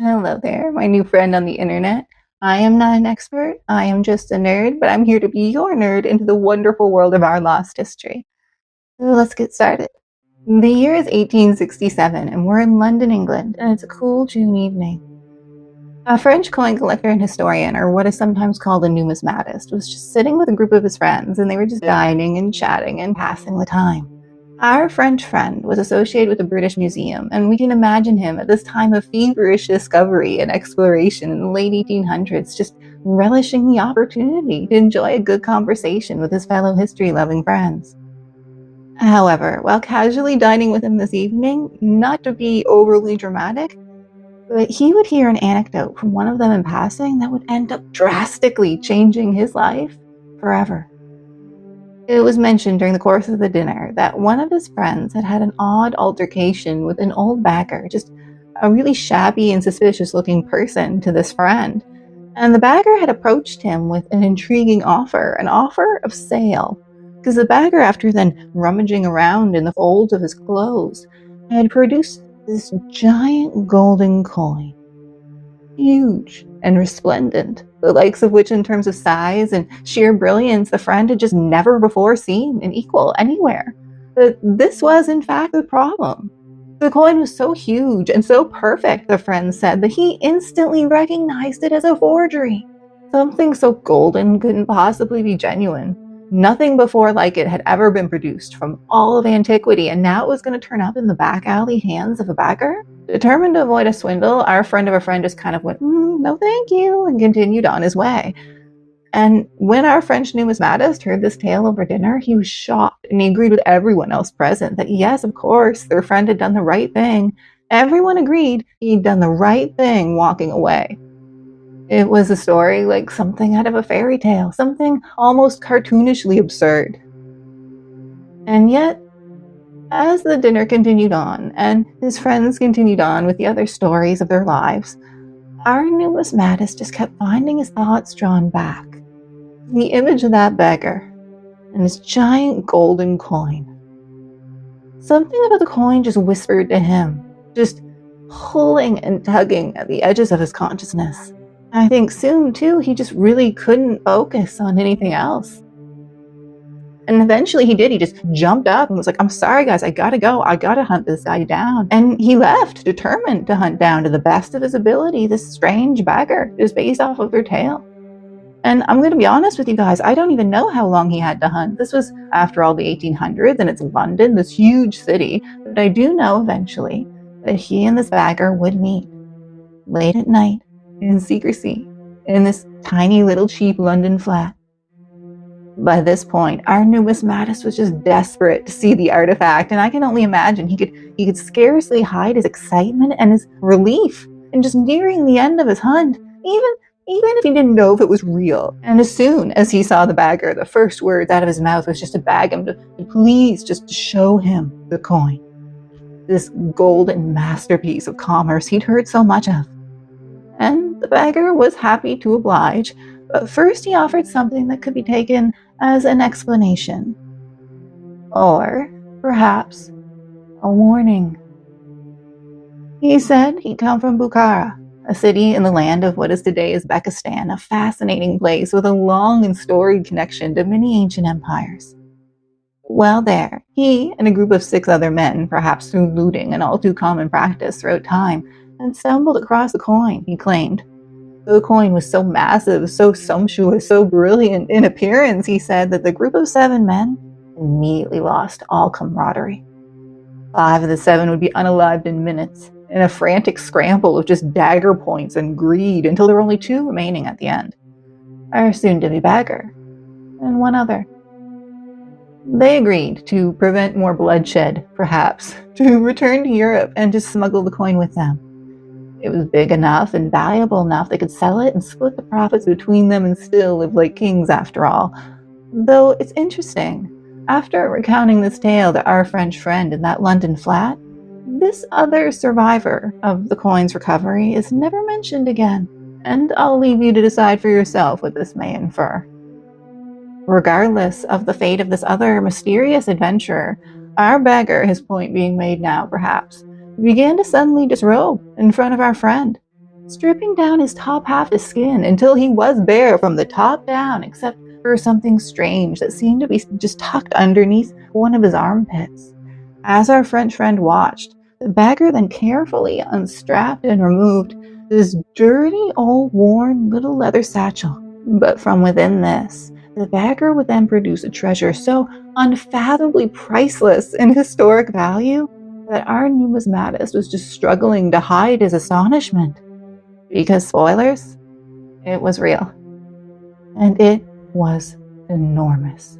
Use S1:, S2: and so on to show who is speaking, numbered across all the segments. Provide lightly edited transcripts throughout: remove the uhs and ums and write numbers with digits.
S1: Hello there, my new friend on the internet. I am not an expert, I am just a nerd, but I'm here to be your nerd into the wonderful world of our lost history. So let's get started. The year is 1867, and we're in London, England, and it's a cool June evening. A French coin collector and historian, or what is sometimes called a numismatist, was just sitting with a group of his friends, and they were just dining and chatting and passing the time. Our French friend was associated with the British Museum, and we can imagine him at this time of feverish discovery and exploration in the late 1800s, just relishing the opportunity to enjoy a good conversation with his fellow history-loving friends. However, while casually dining with him this evening, not to be overly dramatic, but he would hear an anecdote from one of them in passing that would end up drastically changing his life forever. It was mentioned during the course of the dinner that one of his friends had had an odd altercation with an old bagger, just a really shabby and suspicious looking person to this friend. And the bagger had approached him with an intriguing offer, an offer of sale. Because the bagger, after then rummaging around in the folds of his clothes, had produced this giant golden coin. Huge and resplendent, the likes of which in terms of size and sheer brilliance the friend had just never before seen an equal anywhere. But this was in fact the problem. The coin was so huge and so perfect, the friend said, that he instantly recognized it as a forgery. Something so golden couldn't possibly be genuine. Nothing before like it had ever been produced from all of antiquity, and now it was going to turn up in the back alley hands of a bagger? Determined to avoid a swindle, our friend of a friend just kind of went, no thank you, and continued on his way. And when our French numismatist heard this tale over dinner, he was shocked, and he agreed with everyone else present that yes, of course, their friend had done the right thing. Everyone agreed he'd done the right thing walking away. It was a story like something out of a fairy tale, something almost cartoonishly absurd. And yet, as the dinner continued on, and his friends continued on with the other stories of their lives, our numismatist just kept finding his thoughts drawn back. The image of that beggar and his giant golden coin. Something about the coin just whispered to him, just pulling and tugging at the edges of his consciousness. I think soon, too, he just really couldn't focus on anything else. And eventually he did. He just jumped up and was like, I'm sorry, guys, I gotta go. I gotta hunt this guy down. And he left, determined to hunt down to the best of his ability this strange beggar, just based off of their tale. And I'm going to be honest with you guys, I don't even know how long he had to hunt. This was after all the 1800s, and it's London, this huge city. But I do know eventually that he and this beggar would meet late at night in secrecy in this tiny little cheap London flat. By this point, our numismatist was just desperate to see the artifact, and I can only imagine he could scarcely hide his excitement and his relief in just nearing the end of his hunt, even if he didn't know if it was real. And as soon as he saw the bagger, the first words out of his mouth was just to beg him to please just show him the coin. This golden masterpiece of commerce he'd heard so much of. And the beggar was happy to oblige, but first he offered something that could be taken as an explanation. Or, perhaps, a warning. He said he'd come from Bukhara, a city in the land of what is today Uzbekistan, a fascinating place with a long and storied connection to many ancient empires. While there, he and a group of 6 other men, perhaps through looting, an all too common practice throughout time, had stumbled across a coin, he claimed. The coin was so massive, so sumptuous, so brilliant in appearance, he said, that the group of 7 men immediately lost all camaraderie. 5 of the 7 would be unalived in minutes, in a frantic scramble of just dagger points and greed, until there were only 2 remaining at the end. Our soon-to-be beggar, and 1 other. They agreed to prevent more bloodshed, perhaps, to return to Europe and just smuggle the coin with them. It was big enough and valuable enough they could sell it and split the profits between them and still live like kings after all. Though it's interesting, after recounting this tale to our French friend in that London flat, this other survivor of the coin's recovery is never mentioned again, and I'll leave you to decide for yourself what this may infer. Regardless of the fate of this other mysterious adventurer, our beggar, his point being made now perhaps, began to suddenly disrobe in front of our friend. stripping down his top half of skin until he was bare from the top down, except for something strange that seemed to be just tucked underneath one of his armpits. As our French friend watched, the beggar then carefully unstrapped and removed this dirty, old, worn little leather satchel. But from within this, the beggar would then produce a treasure so unfathomably priceless in historic value that our numismatist was just struggling to hide his astonishment. Because, spoilers, it was real. And it was enormous.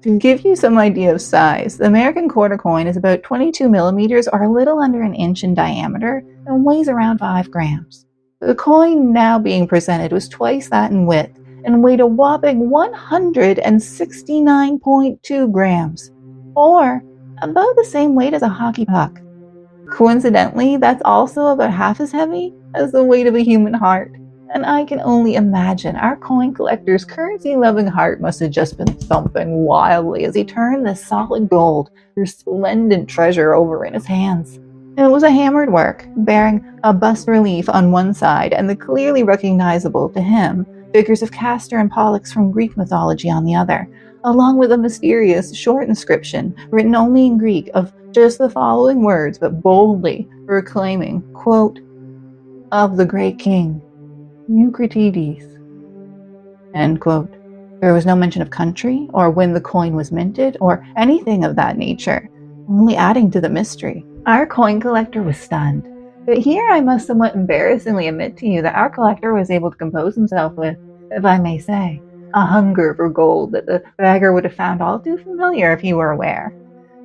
S1: To give you some idea of size, the American quarter coin is about 22 millimeters or a little under an inch in diameter and weighs around 5 grams. The coin now being presented was twice that in width and weighed a whopping 169.2 grams, or about the same weight as a hockey puck. Coincidentally, that's also about half as heavy as the weight of a human heart. And I can only imagine our coin collector's currency-loving heart must have just been thumping wildly as he turned this solid gold, resplendent treasure over in his hands. It was a hammered work, bearing a bas relief on one side and the clearly recognizable to him figures of Castor and Pollux from Greek mythology on the other, along with a mysterious short inscription written only in Greek of just the following words, but boldly proclaiming, quote, "Of the great king, Eucratides," end quote. There was no mention of country or when the coin was minted or anything of that nature, only adding to the mystery. Our coin collector was stunned. But here I must somewhat embarrassingly admit to you that our collector was able to compose himself with, if I may say, a hunger for gold that the beggar would have found all too familiar if he were aware.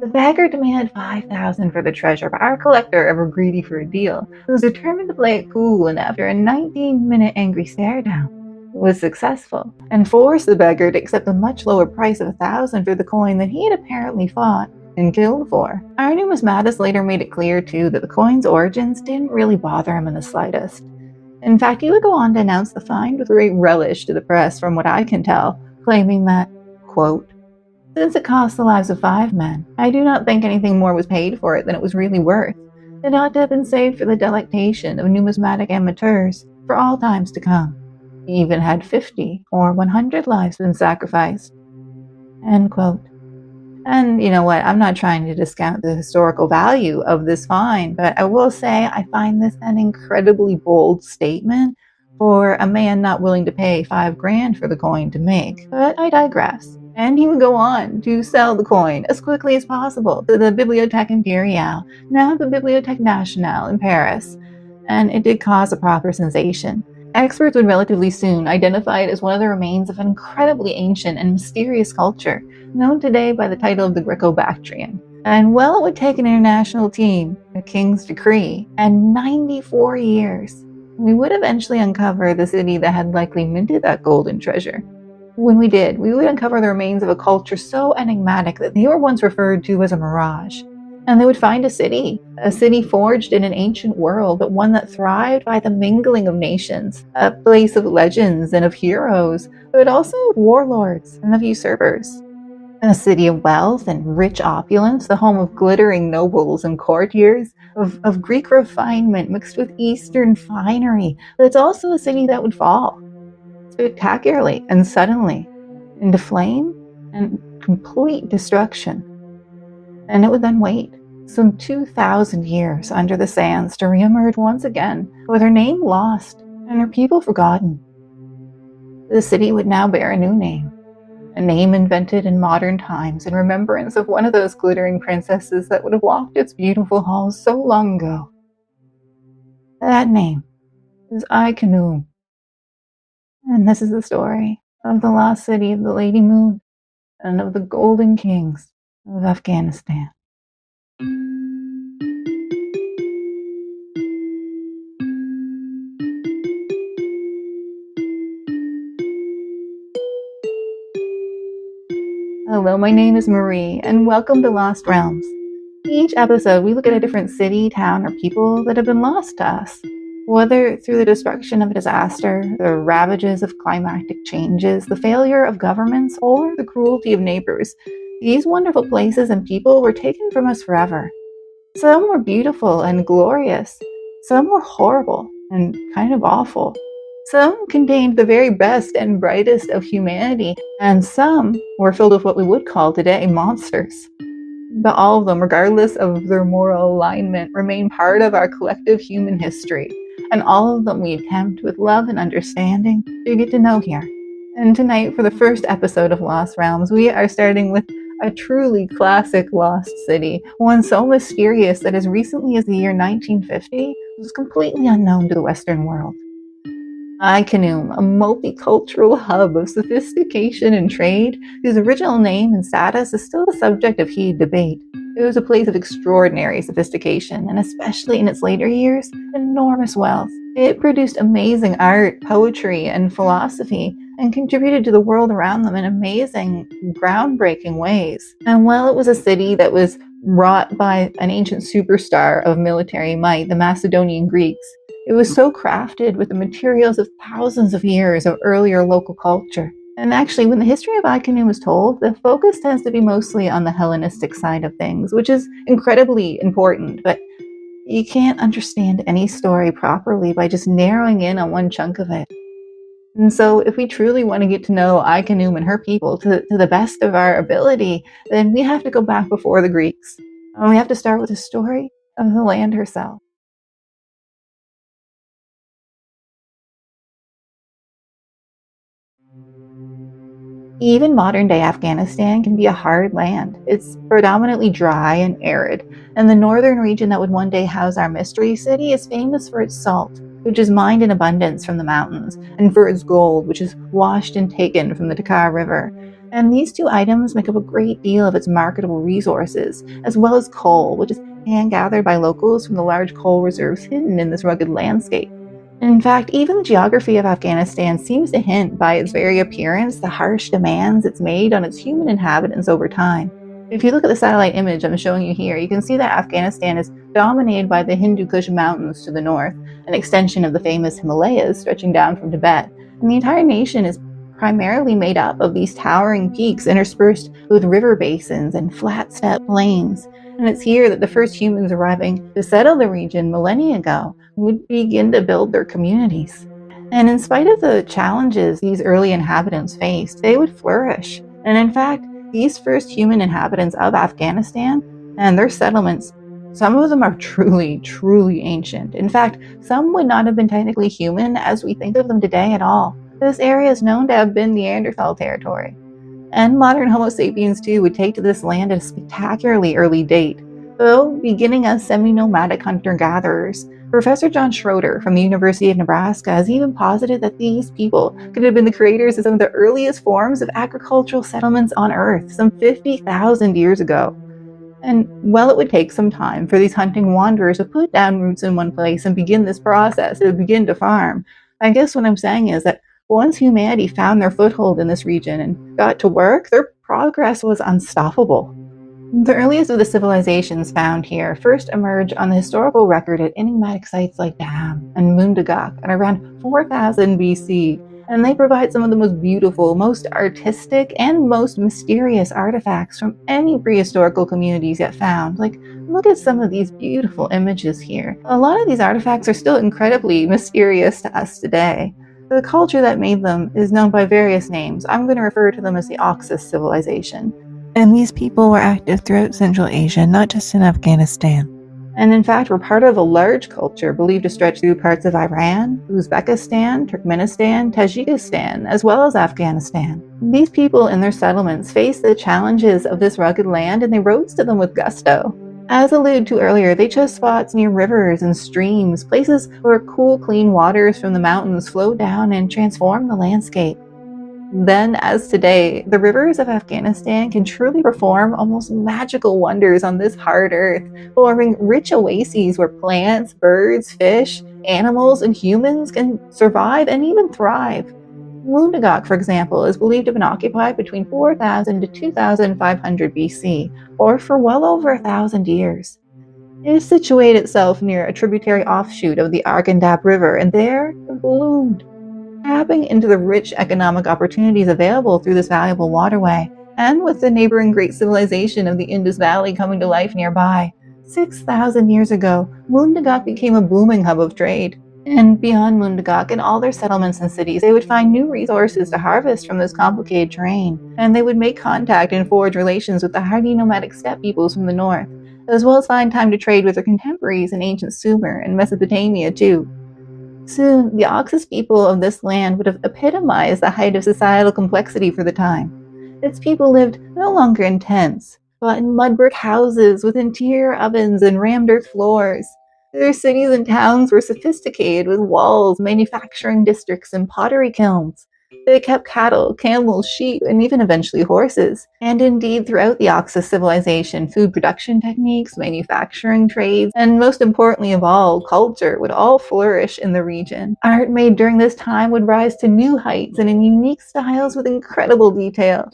S1: The beggar demanded $5,000 for the treasure, but our collector, ever greedy for a deal, was determined to play it cool, and after a 19-minute angry stare-down, was successful, and forced the beggar to accept a much lower price of $1,000 for the coin that he had apparently fought and killed for. Our numismatist later made it clear, too, that the coin's origins didn't really bother him in the slightest. In fact, he would go on to announce the find with great relish to the press, from what I can tell, claiming that, quote, "Since it cost the lives of 5 men, I do not think anything more was paid for it than it was really worth. It ought to have been saved for the delectation of numismatic amateurs for all times to come, even had 50 or 100 lives been sacrificed." End quote. And you know what? I'm not trying to discount the historical value of this find, but I will say I find this an incredibly bold statement for a man not willing to pay 5 grand for the coin to make. But I digress. And he would go on to sell the coin as quickly as possible to the Bibliothèque Impériale, now the Bibliothèque Nationale in Paris. And it did cause a proper sensation. Experts would relatively soon identify it as one of the remains of an incredibly ancient and mysterious culture, known today by the title of the Greco-Bactrian. And well, it would take an international team, a king's decree, and 94 years. We would eventually uncover the city that had likely minted that golden treasure. When we did, we would uncover the remains of a culture so enigmatic that they were once referred to as a mirage. And they would find a city forged in an ancient world, but one that thrived by the mingling of nations, a place of legends and of heroes, but also of warlords and of usurpers. A city of wealth and rich opulence, the home of glittering nobles and courtiers, of Greek refinement mixed with Eastern finery, but it's also a city that would fall spectacularly and suddenly into flame and complete destruction. And it would then wait some 2,000 years under the sands to reemerge once again, with her name lost and her people forgotten. The city would now bear a new name, a name invented in modern times in remembrance of one of those glittering princesses that would have walked its beautiful halls so long ago. That name is ai-khanoum. And this is the story of the lost city of the Lady Moon and of the Golden Kings of Afghanistan. Hello, my name is Marie, and welcome to Lost Realms. Each episode, we look at a different city, town, or people that have been lost to us. Whether through the destruction of a disaster, the ravages of climatic changes, the failure of governments, or the cruelty of neighbors, these wonderful places and people were taken from us forever. Some were beautiful and glorious. Some were horrible and kind of awful. Some contained the very best and brightest of humanity, and some were filled with what we would call today monsters. But all of them, regardless of their moral alignment, remain part of our collective human history. And all of them we attempt with love and understanding to get to know here. And tonight, for the first episode of Lost Realms, we are starting with a truly classic lost city, one so mysterious that as recently as the year 1950 was completely unknown to the Western world. ai-khanoum, a multicultural hub of sophistication and trade, whose original name and status is still the subject of heated debate. It was a place of extraordinary sophistication, and especially in its later years, enormous wealth. It produced amazing art, poetry, and philosophy, and contributed to the world around them in amazing, groundbreaking ways. And while it was a city that was wrought by an ancient superstar of military might, the Macedonian Greeks, it was so crafted with the materials of thousands of years of earlier local culture. And actually, when the history of ai-khanoum is told, the focus tends to be mostly on the Hellenistic side of things, which is incredibly important, but you can't understand any story properly by just narrowing in on one chunk of it. And so, if we truly want to get to know ai-khanoum and her people to the best of our ability, then we have to go back before the Greeks. And we have to start with the story of the land herself. Even modern-day Afghanistan can be a hard land. It's predominantly dry and arid, and the northern region that would one day house our mystery city is famous for its salt, which is mined in abundance from the mountains, and for its gold, which is washed and taken from the Takar River. And these two items make up a great deal of its marketable resources, as well as coal, which is hand-gathered by locals from the large coal reserves hidden in this rugged landscape. In fact, even the geography of Afghanistan seems to hint by its very appearance the harsh demands it's made on its human inhabitants over time. If you look at the satellite image I'm showing you here, you can see that Afghanistan is dominated by the Hindu Kush Mountains to the north, an extension of the famous Himalayas stretching down from Tibet. And the entire nation is primarily made up of these towering peaks interspersed with river basins and flat steppe plains. And it's here that the first humans arriving to settle the region millennia ago would begin to build their communities. And in spite of the challenges these early inhabitants faced, they would flourish. And in fact, these first human inhabitants of Afghanistan and their settlements, some of them are truly, truly ancient. In fact, some would not have been technically human as we think of them today at all. This area is known to have been Neanderthal territory. And modern Homo sapiens, too, would take to this land at a spectacularly early date, though beginning as semi-nomadic hunter-gatherers. Professor John Schroeder from the University of Nebraska has even posited that these people could have been the creators of some of the earliest forms of agricultural settlements on Earth, some 50,000 years ago. And while it would take some time for these hunting wanderers to put down roots in one place and begin this process, to begin to farm, I guess what I'm saying is that once humanity found their foothold in this region and got to work, their progress was unstoppable. The earliest of the civilizations found here first emerged on the historical record at enigmatic sites like Dam and Mundagak at around 4000 BC, and they provide some of the most beautiful, most artistic, and most mysterious artifacts from any prehistorical communities yet found. Like, look at some of these beautiful images here. A lot of these artifacts are still incredibly mysterious to us today. The culture that made them is known by various names. I'm going to refer to them as the Oxus civilization. And these people were active throughout Central Asia, not just in Afghanistan. And in fact, were part of a large culture believed to stretch through parts of Iran, Uzbekistan, Turkmenistan, Tajikistan, as well as Afghanistan. These people in their settlements faced the challenges of this rugged land, and they rose to them with gusto. As alluded to earlier, they chose spots near rivers and streams, places where cool, clean waters from the mountains flowed down and transformed the landscape. Then, as today, the rivers of Afghanistan can truly perform almost magical wonders on this hard earth, forming rich oases where plants, birds, fish, animals, and humans can survive and even thrive. Mundagak, for example, is believed to have been occupied between 4000 to 2500 BC, or for well over 1,000 years. It is situated itself near a tributary offshoot of the Arghandab River, and there it bloomed, tapping into the rich economic opportunities available through this valuable waterway, and with the neighboring great civilization of the Indus Valley coming to life nearby. 6,000 years ago, Mundagak became a booming hub of trade. And beyond Mundagak and all their settlements and cities, they would find new resources to harvest from this complicated terrain, and they would make contact and forge relations with the hardy nomadic steppe peoples from the north, as well as find time to trade with their contemporaries in ancient Sumer and Mesopotamia too. Soon, the Oxus people of this land would have epitomized the height of societal complexity for the time. Its people lived no longer in tents, but in mud brick houses with interior ovens and rammed earth floors. Their cities and towns were sophisticated with walls, manufacturing districts, and pottery kilns. They kept cattle, camels, sheep, and even eventually horses. And indeed, throughout the Oxus civilization, food production techniques, manufacturing trades, and most importantly of all, culture would all flourish in the region. Art made during this time would rise to new heights and in unique styles with incredible detail.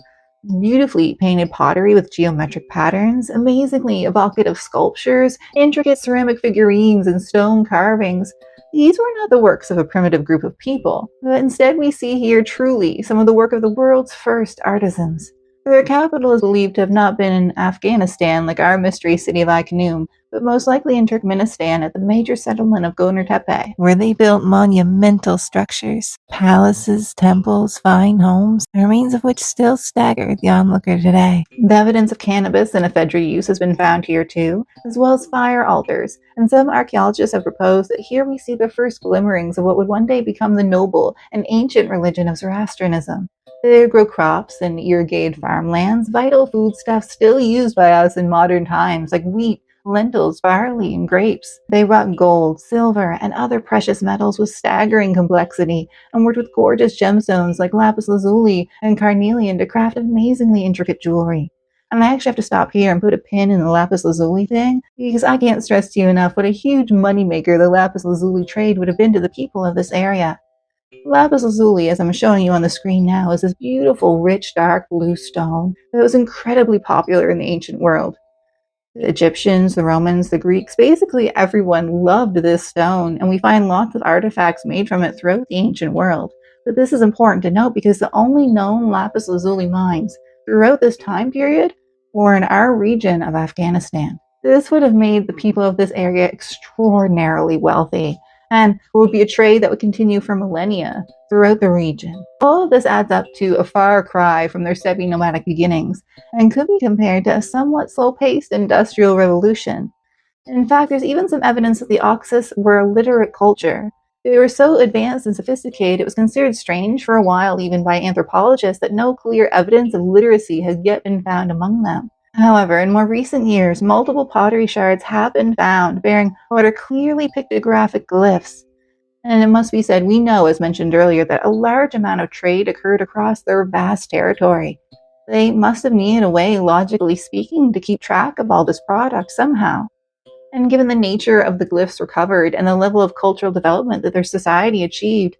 S1: Beautifully painted pottery with geometric patterns, amazingly evocative sculptures, intricate ceramic figurines, and stone carvings. These were not the works of a primitive group of people, but instead we see here truly some of the work of the world's first artisans. Their capital is believed to have not been in Afghanistan like our mystery city of ai-khanoum, but most likely in Turkmenistan at the major settlement of Gonur-Tepe, where they built monumental structures, palaces, temples, fine homes, the remains of which still stagger the onlooker today. The evidence of cannabis and ephedra use has been found here too, as well as fire altars, and some archaeologists have proposed that here we see the first glimmerings of what would one day become the noble and ancient religion of Zoroastrianism. They grow crops and irrigated farmlands, vital foodstuffs still used by us in modern times like wheat, lentils, barley, and grapes. They wrought gold, silver, and other precious metals with staggering complexity and worked with gorgeous gemstones like lapis lazuli and carnelian to craft amazingly intricate jewelry. And I actually have to stop here and put a pin in the lapis lazuli thing because I can't stress to you enough what a huge moneymaker the lapis lazuli trade would have been to the people of this area. Lapis lazuli, as I'm showing you on the screen now, is this beautiful, rich, dark blue stone that was incredibly popular in the ancient world. The Egyptians, the Romans, the Greeks, basically everyone loved this stone, and we find lots of artifacts made from it throughout the ancient world. But this is important to note because the only known lapis lazuli mines throughout this time period were in our region of Afghanistan. This would have made the people of this area extraordinarily wealthy, and it would be a trade that would continue for millennia throughout the region. All of this adds up to a far cry from their steppe nomadic beginnings, and could be compared to a somewhat slow-paced industrial revolution. In fact, there's even some evidence that the Oxus were a literate culture. They were so advanced and sophisticated, it was considered strange for a while even by anthropologists that no clear evidence of literacy has yet been found among them. However, in more recent years, multiple pottery shards have been found bearing what are clearly pictographic glyphs. And it must be said, we know, as mentioned earlier, that a large amount of trade occurred across their vast territory. They must have needed a way, logically speaking, to keep track of all this product somehow. And given the nature of the glyphs recovered and the level of cultural development that their society achieved,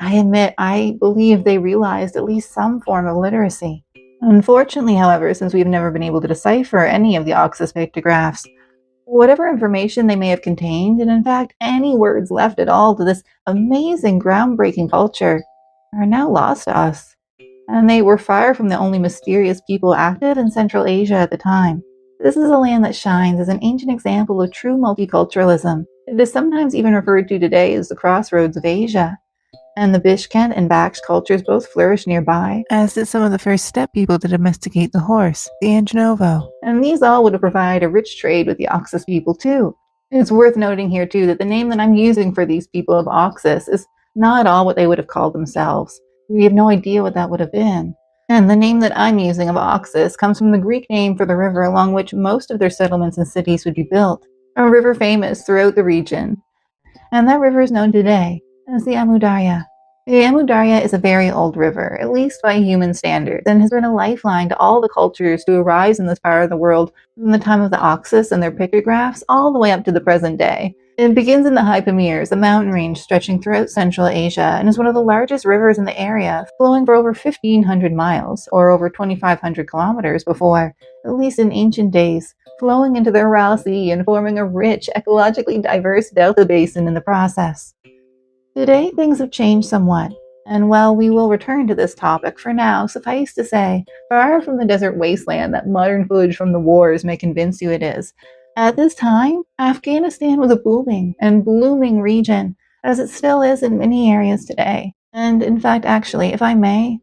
S1: I believe they realized at least some form of literacy. Unfortunately, however, since we've never been able to decipher any of the Oxus pictographs, whatever information they may have contained, and in fact any words left at all to this amazing, groundbreaking culture, are now lost to us. And they were far from the only mysterious people active in Central Asia at the time. This is a land that shines as an ancient example of true multiculturalism. It is sometimes even referred to today as the crossroads of Asia. And the Bishkent and Baksh cultures both flourish nearby, as did some of the first steppe people to domesticate the horse, the Angenovo. And these all would have provided a rich trade with the Oxus people too. It's worth noting here too that the name that I'm using for these people of Oxus is not at all what they would have called themselves. We have no idea what that would have been. And the name that I'm using of Oxus comes from the Greek name for the river along which most of their settlements and cities would be built, a river famous throughout the region. And that river is known today as the Amu Darya. The Amu Darya is a very old river, at least by human standards, and has been a lifeline to all the cultures to arise in this part of the world from the time of the Oxus and their pictographs all the way up to the present day. It begins in the High Pamirs, a mountain range stretching throughout Central Asia, and is one of the largest rivers in the area, flowing for over 1,500 miles, or over 2,500 kilometers before, at least in ancient days, flowing into the Aral Sea and forming a rich, ecologically diverse delta basin in the process. Today, things have changed somewhat, and while we will return to this topic, for now, suffice to say, far from the desert wasteland that modern footage from the wars may convince you it is, At this time, Afghanistan was a booming and blooming region, as it still is in many areas today. And in fact, actually, if I may,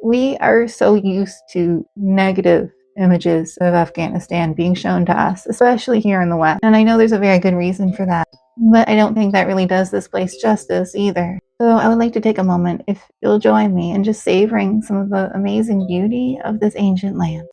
S1: we are so used to negative images of Afghanistan being shown to us, especially here in the West. And I know there's a very good reason for that, but I don't think that really does this place justice either. So I would like to take a moment, if you'll join me, in just savoring some of the amazing beauty of this ancient land.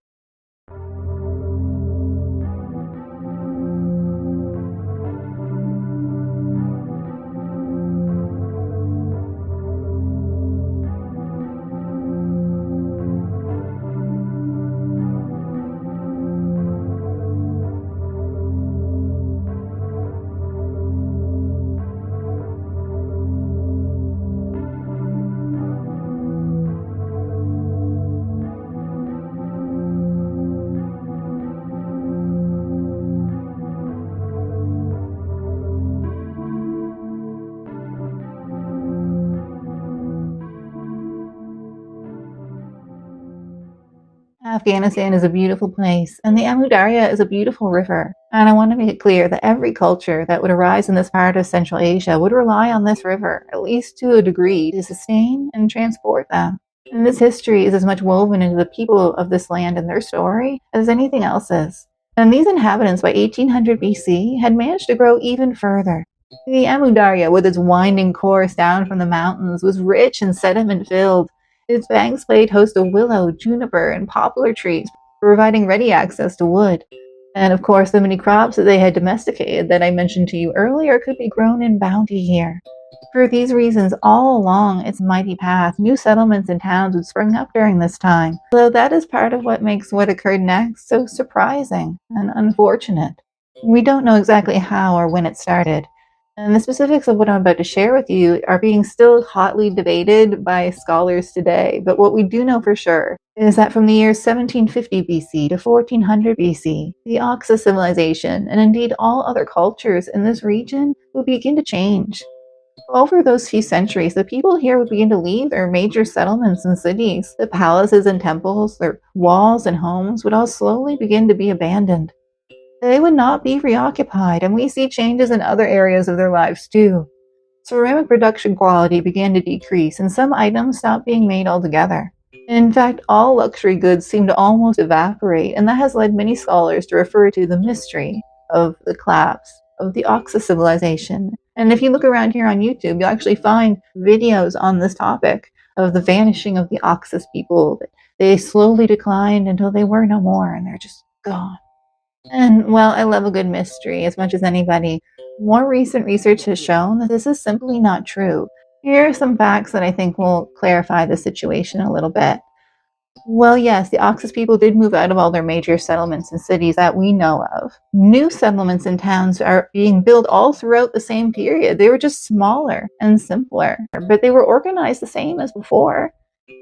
S1: Afghanistan is a beautiful place, and the Amu Darya is a beautiful river. And I want to make it clear that every culture that would arise in this part of Central Asia would rely on this river, at least to a degree, to sustain and transport them. And this history is as much woven into the people of this land and their story as anything else is. And these inhabitants by 1800 BC had managed to grow even further. The Amu Darya, with its winding course down from the mountains, was rich and sediment-filled. Its banks played host to willow, juniper, and poplar trees, providing ready access to wood. And of course, the many crops that they had domesticated that I mentioned to you earlier could be grown in bounty here. For these reasons, all along its mighty path, new settlements and towns would spring up during this time. Though that is part of what makes what occurred next so surprising and unfortunate. We don't know exactly how or when it started. And the specifics of what I'm about to share with you are being still hotly debated by scholars today. But what we do know for sure is that from the years 1750 BC to 1400 BC, the Oxa civilization, and indeed all other cultures in this region, would begin to change. Over those few centuries, the people here would begin to leave their major settlements and cities. The palaces and temples, their walls and homes would all slowly begin to be abandoned. They would not be reoccupied, and we see changes in other areas of their lives too. Ceramic production quality began to decrease, and some items stopped being made altogether. In fact, all luxury goods seem to almost evaporate, and that has led many scholars to refer to the mystery of the collapse of the Oxa civilization. And if you look around here on YouTube, you'll actually find videos on this topic of the vanishing of the Oxus people. They slowly declined until they were no more, and they're just gone. And, well, I love a good mystery as much as anybody. More recent research has shown that this is simply not true. Here are some facts that I think will clarify the situation a little bit. Well, yes, the Oxus people did move out of all their major settlements and cities that we know of. New settlements and towns are being built all throughout the same period. They were just smaller and simpler, but they were organized the same as before.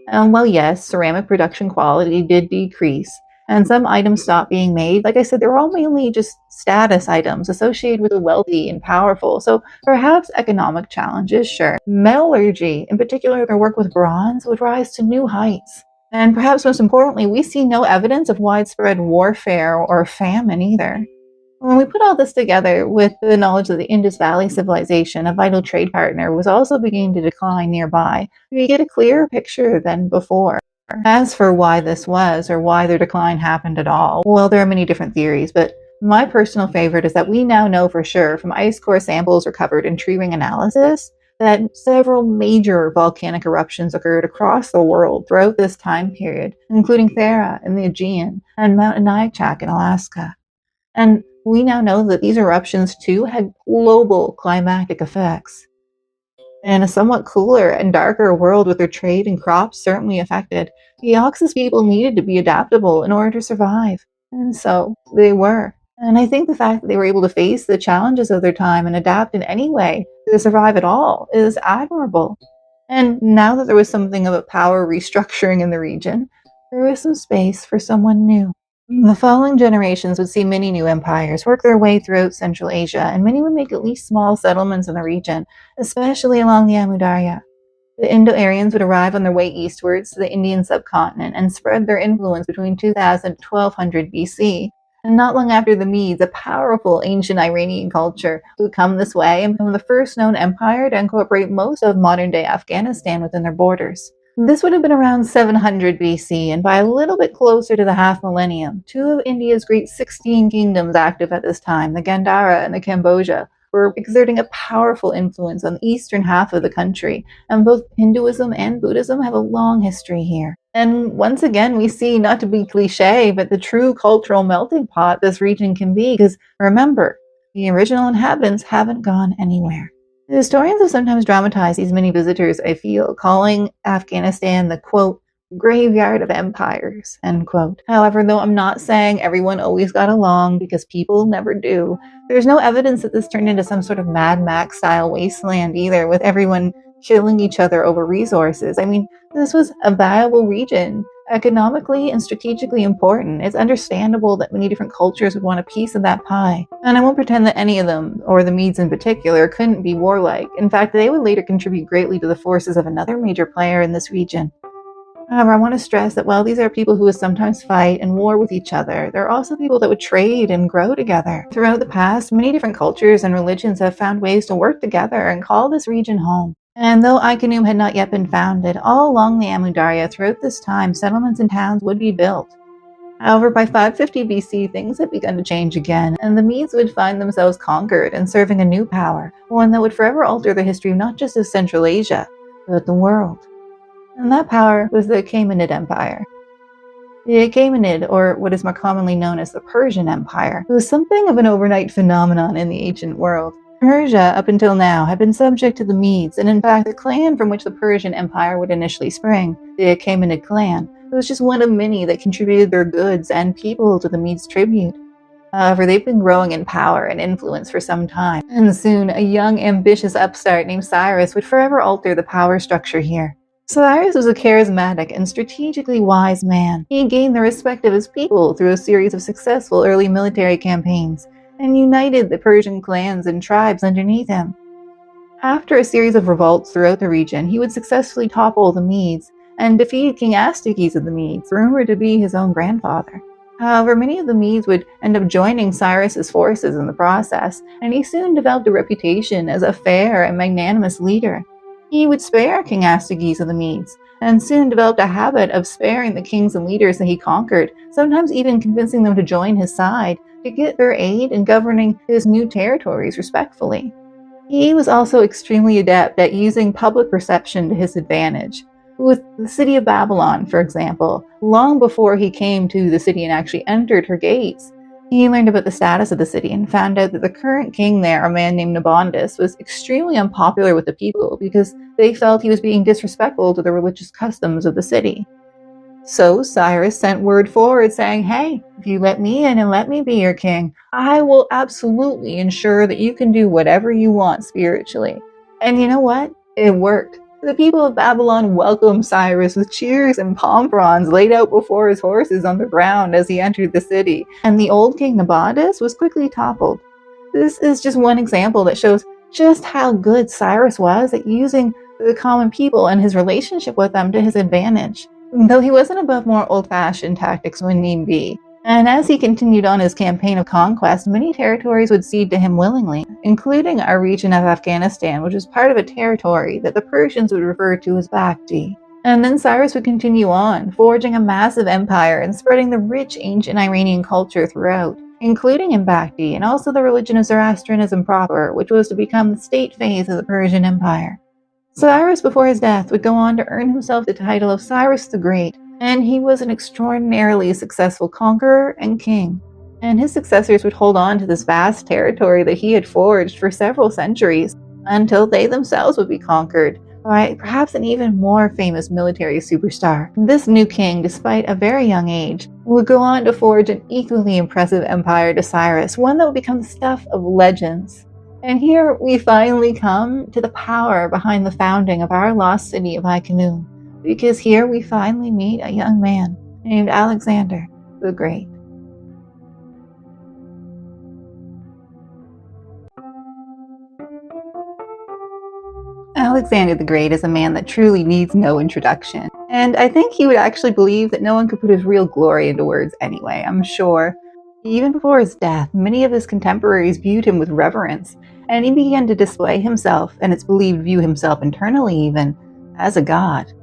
S1: Well, yes, ceramic production quality did decrease, and some items stopped being made. Like I said, they were all mainly just status items associated with the wealthy and powerful. So perhaps economic challenges, sure. Metallurgy, in particular their work with bronze, would rise to new heights. And perhaps most importantly, we see no evidence of widespread warfare or famine either. When we put all this together with the knowledge that the Indus Valley civilization, a vital trade partner, was also beginning to decline nearby, we get a clearer picture than before. As for why this was, or why their decline happened at all, well, there are many different theories, but my personal favorite is that we now know for sure from ice core samples recovered in tree ring analysis that several major volcanic eruptions occurred across the world throughout this time period, including Thera in the Aegean and Mount Aniakchak in Alaska. And we now know that these eruptions too had global climatic effects. In a somewhat cooler and darker world with their trade and crops certainly affected, the Oxus people needed to be adaptable in order to survive. And so they were. And I think the fact that they were able to face the challenges of their time and adapt in any way to survive at all is admirable. And now that there was something of a power restructuring in the region, there was some space for someone new. The following generations would see many new empires work their way throughout Central Asia, and many would make at least small settlements in the region, especially along the Amu Darya. The Indo-Aryans would arrive on their way eastwards to the Indian subcontinent and spread their influence between 2000 and 1200 BC. And not long after the Medes, a powerful ancient Iranian culture would come this way and become the first known empire to incorporate most of modern-day Afghanistan within their borders. This would have been around 700 BC, and by a little bit closer to the half millennium, two of India's great 16 kingdoms active at this time, the Gandhara and the Cambodia, were exerting a powerful influence on the eastern half of the country, and both Hinduism and Buddhism have a long history here. And once again, we see, not to be cliche, but the true cultural melting pot this region can be, because remember, the original inhabitants haven't gone anywhere. Historians have sometimes dramatized these many visitors, I feel, calling Afghanistan the, quote, graveyard of empires, end quote. However, though I'm not saying everyone always got along, because people never do, there's no evidence that this turned into some sort of Mad Max style wasteland either, with everyone killing each other over resources. I mean, this was a viable region, economically and strategically important. It's understandable that many different cultures would want a piece of that pie. And I won't pretend that any of them, or the Medes in particular, couldn't be warlike. In fact, they would later contribute greatly to the forces of another major player in this region. However, I want to stress that while these are people who would sometimes fight and war with each other, they're also people that would trade and grow together. Throughout the past, many different cultures and religions have found ways to work together and call this region home. And though ai-khanoum had not yet been founded, all along the Amu Darya throughout this time, settlements and towns would be built. However, by 550 BC, things had begun to change again, and the Medes would find themselves conquered and serving a new power, one that would forever alter the history not just of Central Asia, but the world. And that power was the Achaemenid Empire. The Achaemenid, or what is more commonly known as the Persian Empire, was something of an overnight phenomenon in the ancient world. Persia, up until now, had been subject to the Medes, and in fact the clan from which the Persian Empire would initially spring, the Achaemenid clan, was just one of many that contributed their goods and people to the Medes' tribute. However, they've been growing in power and influence for some time, and soon a young, ambitious upstart named Cyrus would forever alter the power structure here. Cyrus was a charismatic and strategically wise man. He gained the respect of his people through a series of successful early military campaigns, and united the Persian clans and tribes underneath him. After a series of revolts throughout the region, he would successfully topple the Medes and defeat King Astyages of the Medes, rumored to be his own grandfather. However, many of the Medes would end up joining Cyrus's forces in the process, and he soon developed a reputation as a fair and magnanimous leader. He would spare King Astyages of the Medes, and soon developed a habit of sparing the kings and leaders that he conquered, sometimes even convincing them to join his side to get their aid in governing his new territories respectfully. He was also extremely adept at using public perception to his advantage. With the city of Babylon, for example, long before he came to the city and actually entered her gates, he learned about the status of the city and found out that the current king there, a man named Nabonidus, was extremely unpopular with the people because they felt he was being disrespectful to the religious customs of the city. So Cyrus sent word forward saying, hey, if you let me in and let me be your king, I will absolutely ensure that you can do whatever you want spiritually. And you know what? It worked. The people of Babylon welcomed Cyrus with cheers and palm fronds laid out before his horses on the ground as he entered the city, and the old king Nabonidus was quickly toppled. This is just one example that shows just how good Cyrus was at using the common people and his relationship with them to his advantage, though he wasn't above more old-fashioned tactics when need be. And as he continued on his campaign of conquest, many territories would cede to him willingly, including our region of Afghanistan, which was part of a territory that the Persians would refer to as Bakhti. And then Cyrus would continue on, forging a massive empire and spreading the rich ancient Iranian culture throughout, including in Bakhti, and also the religion of Zoroastrianism proper, which was to become the state phase of the Persian Empire. Cyrus, before his death, would go on to earn himself the title of Cyrus the Great, and he was an extraordinarily successful conqueror and king. And his successors would hold on to this vast territory that he had forged for several centuries, until they themselves would be conquered by perhaps an even more famous military superstar. This new king, despite a very young age, would go on to forge an equally impressive empire to Cyrus, one that would become the stuff of legends. And here we finally come to the power behind the founding of our lost city of ai-khanoum, because here we finally meet a young man named Alexander the Great. Alexander the Great is a man that truly needs no introduction, and I think he would actually believe that no one could put his real glory into words anyway, I'm sure. Even before his death, many of his contemporaries viewed him with reverence, and he began to display himself, and it's believed view himself internally even, as a god.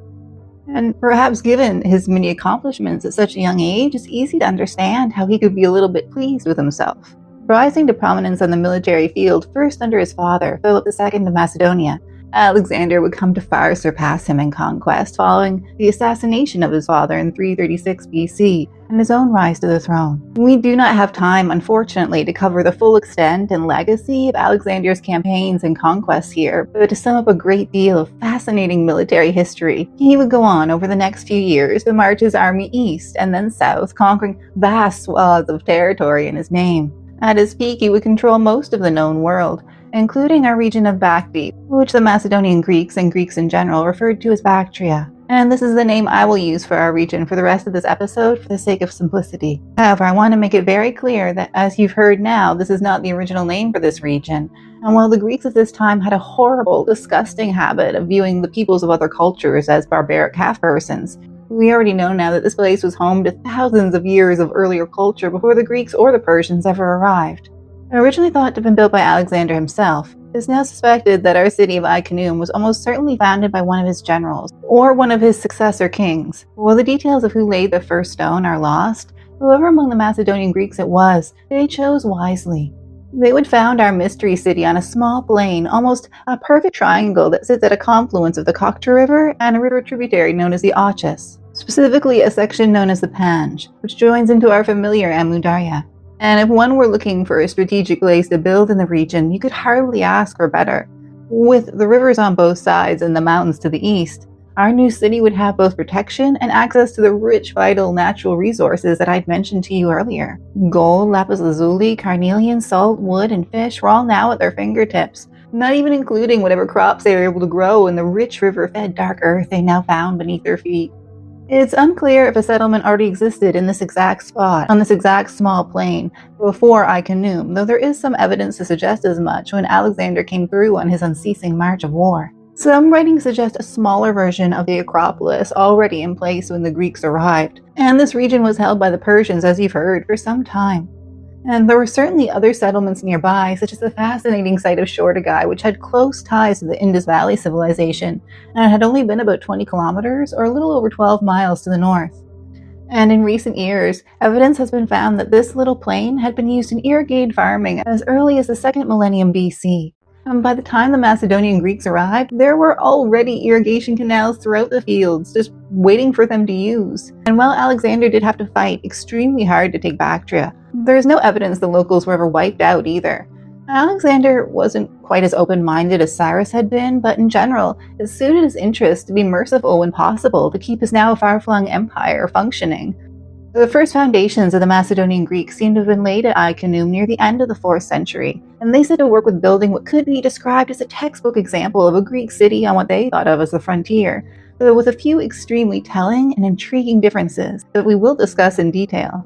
S1: And perhaps given his many accomplishments at such a young age, it's easy to understand how he could be a little bit pleased with himself. Rising to prominence on the military field first under his father, Philip II of Macedonia, Alexander would come to far surpass him in conquest following the assassination of his father in 336 BC and his own rise to the throne. We do not have time, unfortunately, to cover the full extent and legacy of Alexander's campaigns and conquests here, but to sum up a great deal of fascinating military history, he would go on over the next few years to march his army east and then south, conquering vast swaths of territory in his name. At his peak, he would control most of the known world, including our region of Bactri, which the Macedonian Greeks and Greeks in general referred to as Bactria. And this is the name I will use for our region for the rest of this episode for the sake of simplicity. However, I want to make it very clear that, as you've heard now, this is not the original name for this region. And while the Greeks at this time had a horrible, disgusting habit of viewing the peoples of other cultures as barbaric half-persons, we already know now that this place was home to thousands of years of earlier culture before the Greeks or the Persians ever arrived. Originally thought to have been built by Alexander himself, it is now suspected that our city of ai-khanoum was almost certainly founded by one of his generals, or one of his successor kings. While the details of who laid the first stone are lost, whoever among the Macedonian Greeks it was, they chose wisely. They would found our mystery city on a small plain, almost a perfect triangle that sits at a confluence of the Koktra River and a river tributary known as the Ochus, specifically a section known as the Panj, which joins into our familiar Amu Darya. And if one were looking for a strategic place to build in the region, you could hardly ask for better. With the rivers on both sides and the mountains to the east, our new city would have both protection and access to the rich, vital natural resources that I'd mentioned to you earlier. Gold, lapis lazuli, carnelian, salt, wood, and fish were all now at their fingertips, not even including whatever crops they were able to grow in the rich river-fed dark earth they now found beneath their feet. It's unclear if a settlement already existed in this exact spot, on this exact small plain, before ai-khanoum, though there is some evidence to suggest as much when Alexander came through on his unceasing march of war. Some writings suggest a smaller version of the Acropolis already in place when the Greeks arrived, and this region was held by the Persians, as you've heard, for some time. And there were certainly other settlements nearby, such as the fascinating site of Shortagai, which had close ties to the Indus Valley civilization, and had only been about 20 kilometers, or a little over 12 miles to the north. And in recent years, evidence has been found that this little plain had been used in irrigated farming as early as the 2nd millennium BC. And by the time the Macedonian Greeks arrived, there were already irrigation canals throughout the fields, just waiting for them to use. And while Alexander did have to fight extremely hard to take Bactria, there is no evidence the locals were ever wiped out either. Alexander wasn't quite as open-minded as Cyrus had been, but in general, it suited his interest to be merciful when possible to keep his now far-flung empire functioning. The first foundations of the Macedonian Greeks seem to have been laid at ai-khanoum near the end of the 4th century, and they set to work with building what could be described as a textbook example of a Greek city on what they thought of as the frontier, though with a few extremely telling and intriguing differences that we will discuss in detail.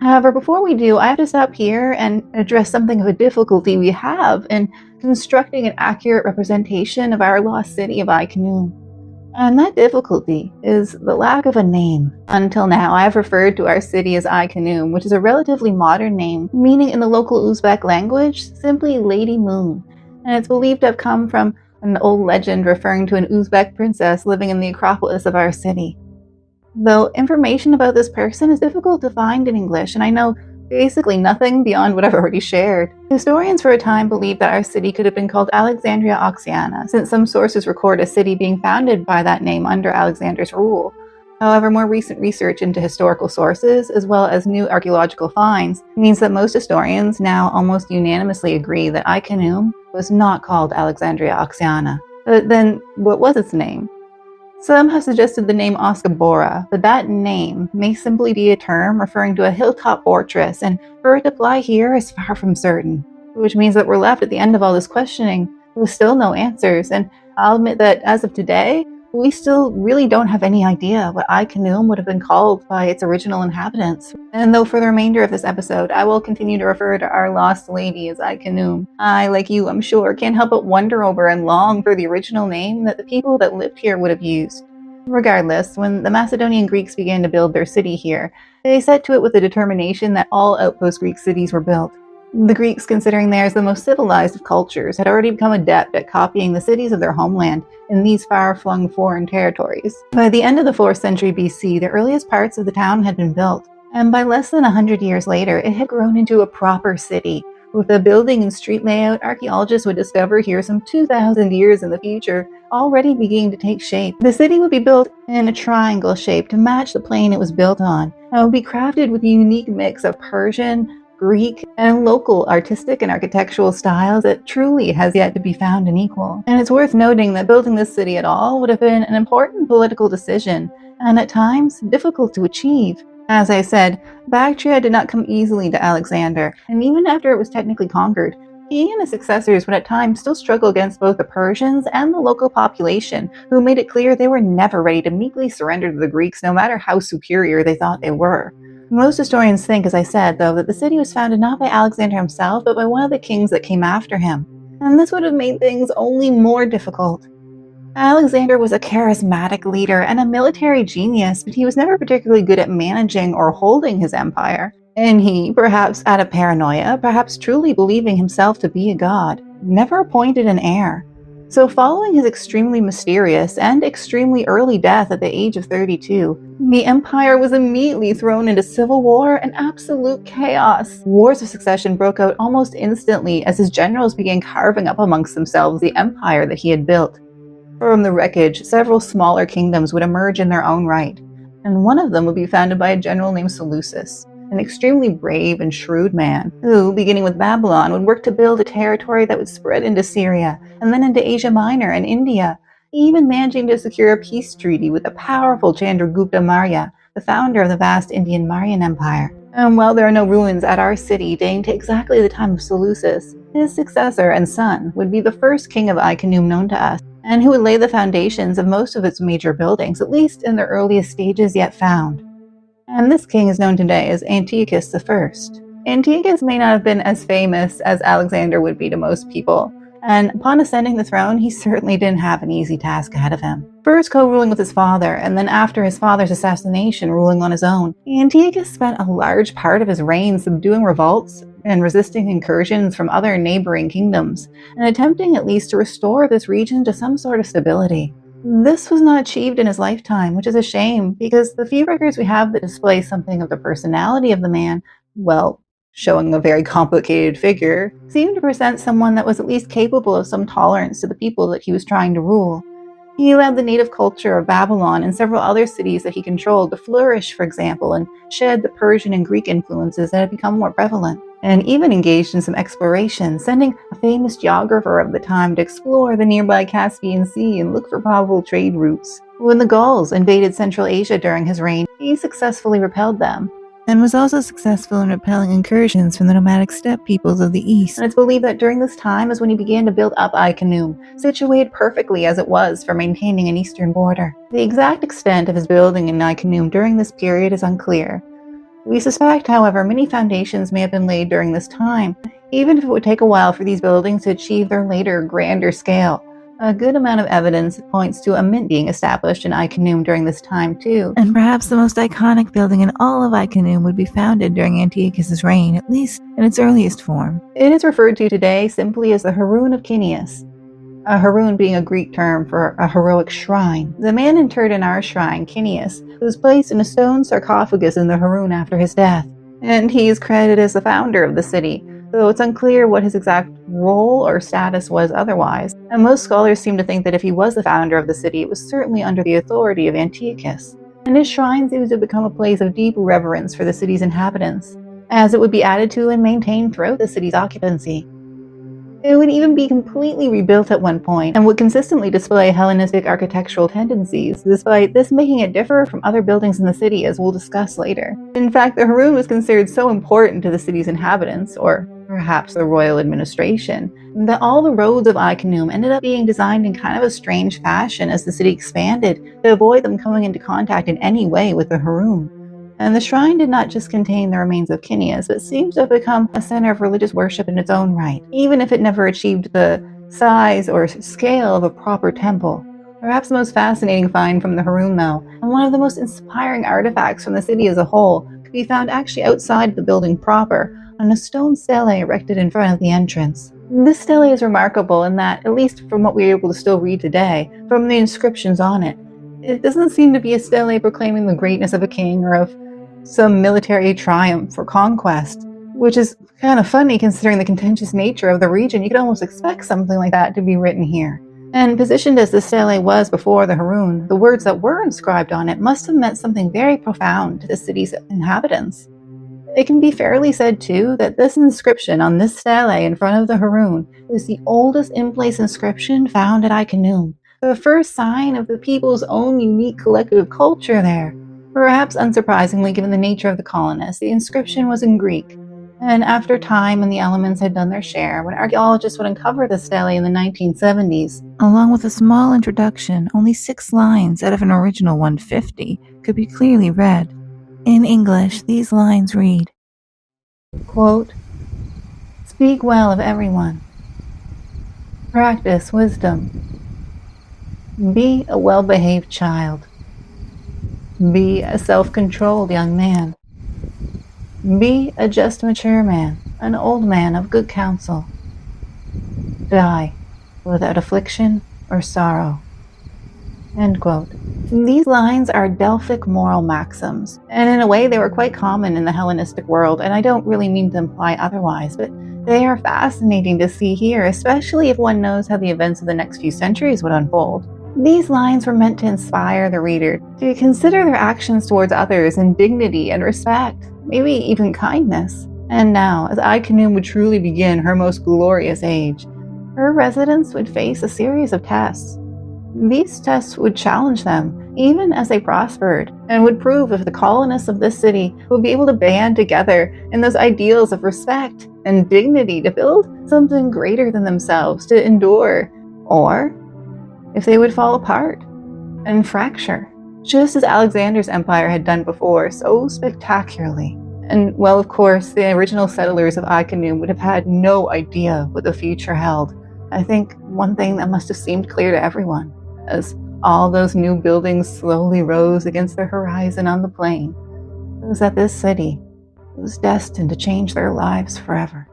S1: However, before we do, I have to stop here and address something of a difficulty we have in constructing an accurate representation of our lost city of ai-khanoum. And that difficulty is the lack of a name. Until now, I have referred to our city as ai-khanoum, which is a relatively modern name, meaning in the local Uzbek language, simply Lady Moon. And it's believed to have come from an old legend referring to an Uzbek princess living in the Acropolis of our city. Though information about this person is difficult to find in English, and I know basically nothing beyond what I've already shared. Historians for a time believed that our city could have been called Alexandria Oxiana, since some sources record a city being founded by that name under Alexander's rule. However, more recent research into historical sources, as well as new archaeological finds, means that most historians now almost unanimously agree that ai-khanoum was not called Alexandria Oxiana. But then, what was its name? Some have suggested the name Oskabora, but that name may simply be a term referring to a hilltop fortress, and for it to apply here is far from certain. Which means that we're left at the end of all this questioning with still no answers, and I'll admit that as of today, we still really don't have any idea what ai-khanoum would have been called by its original inhabitants. And though for the remainder of this episode, I will continue to refer to our lost lady as ai-khanoum, I, like you, I'm sure, can't help but wonder over and long for the original name that the people that lived here would have used. Regardless, when the Macedonian Greeks began to build their city here, they set to it with the determination that all outpost Greek cities were built. The Greeks, considering theirs the most civilized of cultures, had already become adept at copying the cities of their homeland in these far-flung foreign territories. By the end of the 4th century BC, the earliest parts of the town had been built, and by less than 100 years later, it had grown into a proper city. With a building and street layout, archaeologists would discover here some 2,000 years in the future, already beginning to take shape. The city would be built in a triangle shape to match the plane it was built on, and would be crafted with a unique mix of Persian, Greek, and local artistic and architectural styles that truly has yet to be found an equal. And it's worth noting that building this city at all would have been an important political decision, and at times difficult to achieve. As I said, Bactria did not come easily to Alexander, and even after it was technically conquered, he and his successors would at times still struggle against both the Persians and the local population, who made it clear they were never ready to meekly surrender to the Greeks no matter how superior they thought they were. Most historians think, as I said, though, that the city was founded not by Alexander himself, but by one of the kings that came after him, and this would have made things only more difficult. Alexander was a charismatic leader and a military genius, but he was never particularly good at managing or holding his empire. And he, perhaps out of paranoia, perhaps truly believing himself to be a god, never appointed an heir. So following his extremely mysterious and extremely early death at the age of 32, the empire was immediately thrown into civil war and absolute chaos. Wars of succession broke out almost instantly as his generals began carving up amongst themselves the empire that he had built. From the wreckage, several smaller kingdoms would emerge in their own right, and one of them would be founded by a general named Seleucus, an extremely brave and shrewd man, who, beginning with Babylon, would work to build a territory that would spread into Syria, and then into Asia Minor and India, even managing to secure a peace treaty with the powerful Chandragupta Maurya, the founder of the vast Indian Mauryan Empire. And while there are no ruins at our city dating to exactly the time of Seleucus, his successor and son would be the first king of ai-khanoum known to us, and who would lay the foundations of most of its major buildings, at least in the earliest stages yet found. And this king is known today as Antiochus I. Antiochus may not have been as famous as Alexander would be to most people, and upon ascending the throne, he certainly didn't have an easy task ahead of him. First co-ruling with his father, and then after his father's assassination, ruling on his own, Antiochus spent a large part of his reign subduing revolts and resisting incursions from other neighboring kingdoms, and attempting at least to restore this region to some sort of stability. This was not achieved in his lifetime, which is a shame, because the few records we have that display something of the personality of the man, well, showing a very complicated figure, seemed to present someone that was at least capable of some tolerance to the people that he was trying to rule. He allowed the native culture of Babylon and several other cities that he controlled to flourish, for example, and shed the Persian and Greek influences that had become more prevalent, and even engaged in some exploration, sending a famous geographer of the time to explore the nearby Caspian Sea and look for probable trade routes. When the Gauls invaded Central Asia during his reign, he successfully repelled them, and was also successful in repelling incursions from the nomadic steppe peoples of the east. And it's believed that during this time is when he began to build up ai-khanoum, situated perfectly as it was for maintaining an eastern border. The exact extent of his building in ai-khanoum during this period is unclear. We suspect, however, many foundations may have been laid during this time, even if it would take a while for these buildings to achieve their later, grander scale. A good amount of evidence points to a mint being established in ai-khanoum during this time too, and perhaps the most iconic building in all of ai-khanoum would be founded during Antiochus' reign, at least in its earliest form. It is referred to today simply as the Haroun of Kineas, a Haroun being a Greek term for a heroic shrine. The man interred in our shrine, Kineas, was placed in a stone sarcophagus in the Haroun after his death, and he is credited as the founder of the city, though it's unclear what his exact role or status was otherwise, and most scholars seem to think that if he was the founder of the city, it was certainly under the authority of Antiochus. And his shrine seems to become a place of deep reverence for the city's inhabitants, as it would be added to and maintained throughout the city's occupancy. It would even be completely rebuilt at one point, and would consistently display Hellenistic architectural tendencies, despite this making it differ from other buildings in the city, as we'll discuss later. In fact, the Haroun was considered so important to the city's inhabitants, or perhaps the royal administration, that all the roads of ai-khanoum ended up being designed in kind of a strange fashion as the city expanded, to avoid them coming into contact in any way with the Haroun. And the shrine did not just contain the remains of Kineas, but seems to have become a center of religious worship in its own right, even if it never achieved the size or scale of a proper temple. Perhaps the most fascinating find from the Haroun, though, and one of the most inspiring artifacts from the city as a whole, could be found actually outside the building proper, on a stone stele erected in front of the entrance. This stele is remarkable in that, at least from what we are able to still read today, from the inscriptions on it, it doesn't seem to be a stele proclaiming the greatness of a king or of some military triumph or conquest, which is kind of funny considering the contentious nature of the region. You could almost expect something like that to be written here. And positioned as the stele was before the Haroun, the words that were inscribed on it must have meant something very profound to the city's inhabitants. It can be fairly said, too, that this inscription on this stele in front of the Haroun is the oldest in-place inscription found at ai-khanoum, the first sign of the people's own unique collective culture there. Perhaps unsurprisingly, given the nature of the colonists, the inscription was in Greek. And after time and the elements had done their share, when archaeologists would uncover the stele in the 1970s, along with a small introduction, only 6 lines out of an original 150 could be clearly read. In English, these lines read, quote, "Speak well of everyone. Practice wisdom. Be a well-behaved child. Be a self-controlled young man. Be a just mature man, an old man of good counsel. Die without affliction or sorrow." End quote. These lines are Delphic moral maxims, and in a way they were quite common in the Hellenistic world, and I don't really mean to imply otherwise, but they are fascinating to see here, especially if one knows how the events of the next few centuries would unfold. These lines were meant to inspire the reader to consider their actions towards others in dignity and respect, maybe even kindness. And now, as ai-khanoum would truly begin her most glorious age, her residents would face a series of tests. These tests would challenge them, even as they prospered, and would prove if the colonists of this city would be able to band together in those ideals of respect and dignity to build something greater than themselves to endure, or if they would fall apart and fracture, just as Alexander's empire had done before so spectacularly. And, well, of course, the original settlers of ai-khanoum would have had no idea what the future held. I think one thing that must have seemed clear to everyone, as all those new buildings slowly rose against the horizon on the plain, was that this city was destined to change their lives forever.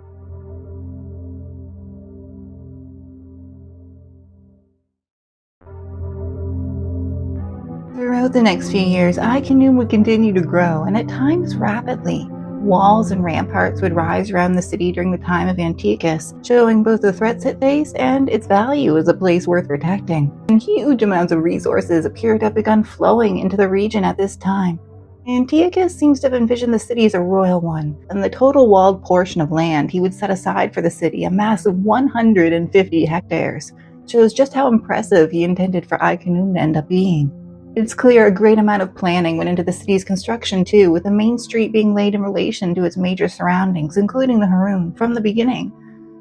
S1: Throughout the next few years, ai-khanoum would continue to grow, and at times rapidly. Walls and ramparts would rise around the city during the time of Antiochus, showing both the threats it faced and its value as a place worth protecting. And huge amounts of resources appear to have begun flowing into the region at this time. Antiochus seems to have envisioned the city as a royal one, and the total walled portion of land he would set aside for the city, a massive 150 hectares, shows just how impressive he intended for ai-khanoum to end up being. It's clear a great amount of planning went into the city's construction too, with the main street being laid in relation to its major surroundings, including the Haroun, from the beginning.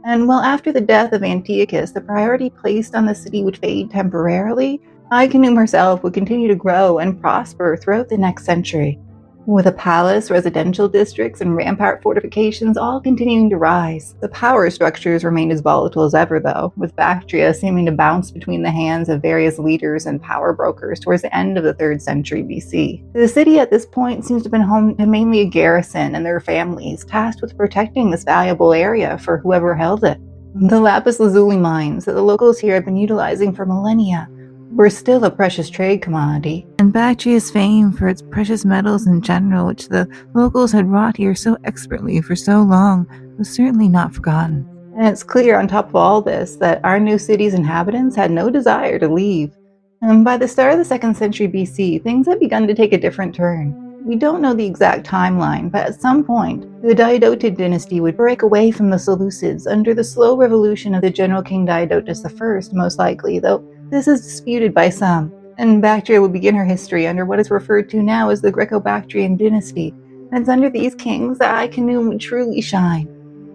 S1: And while after the death of Antiochus, the priority placed on the city would fade temporarily, ai-khanoum herself would continue to grow and prosper throughout the next century, with a palace, residential districts, and rampart fortifications all continuing to rise. The power structures remained as volatile as ever, though, with Bactria seeming to bounce between the hands of various leaders and power brokers towards the end of the 3rd century BC. The city at this point seems to have been home to mainly a garrison and their families, tasked with protecting this valuable area for whoever held it. The lapis lazuli mines that the locals here had been utilizing for millennia were still a precious trade commodity, and Bactria's fame for its precious metals in general, which the locals had wrought here so expertly for so long, was certainly not forgotten. And it's clear on top of all this that our new city's inhabitants had no desire to leave. And by the start of the 2nd century BC, things had begun to take a different turn. We don't know the exact timeline, but at some point, the Diadochid dynasty would break away from the Seleucids under the slow revolution of the general king Diadochus I, most likely, though this is disputed by some, and Bactria would begin her history under what is referred to now as the Greco-Bactrian dynasty, and it's under these kings that ai-khanoum would truly shine.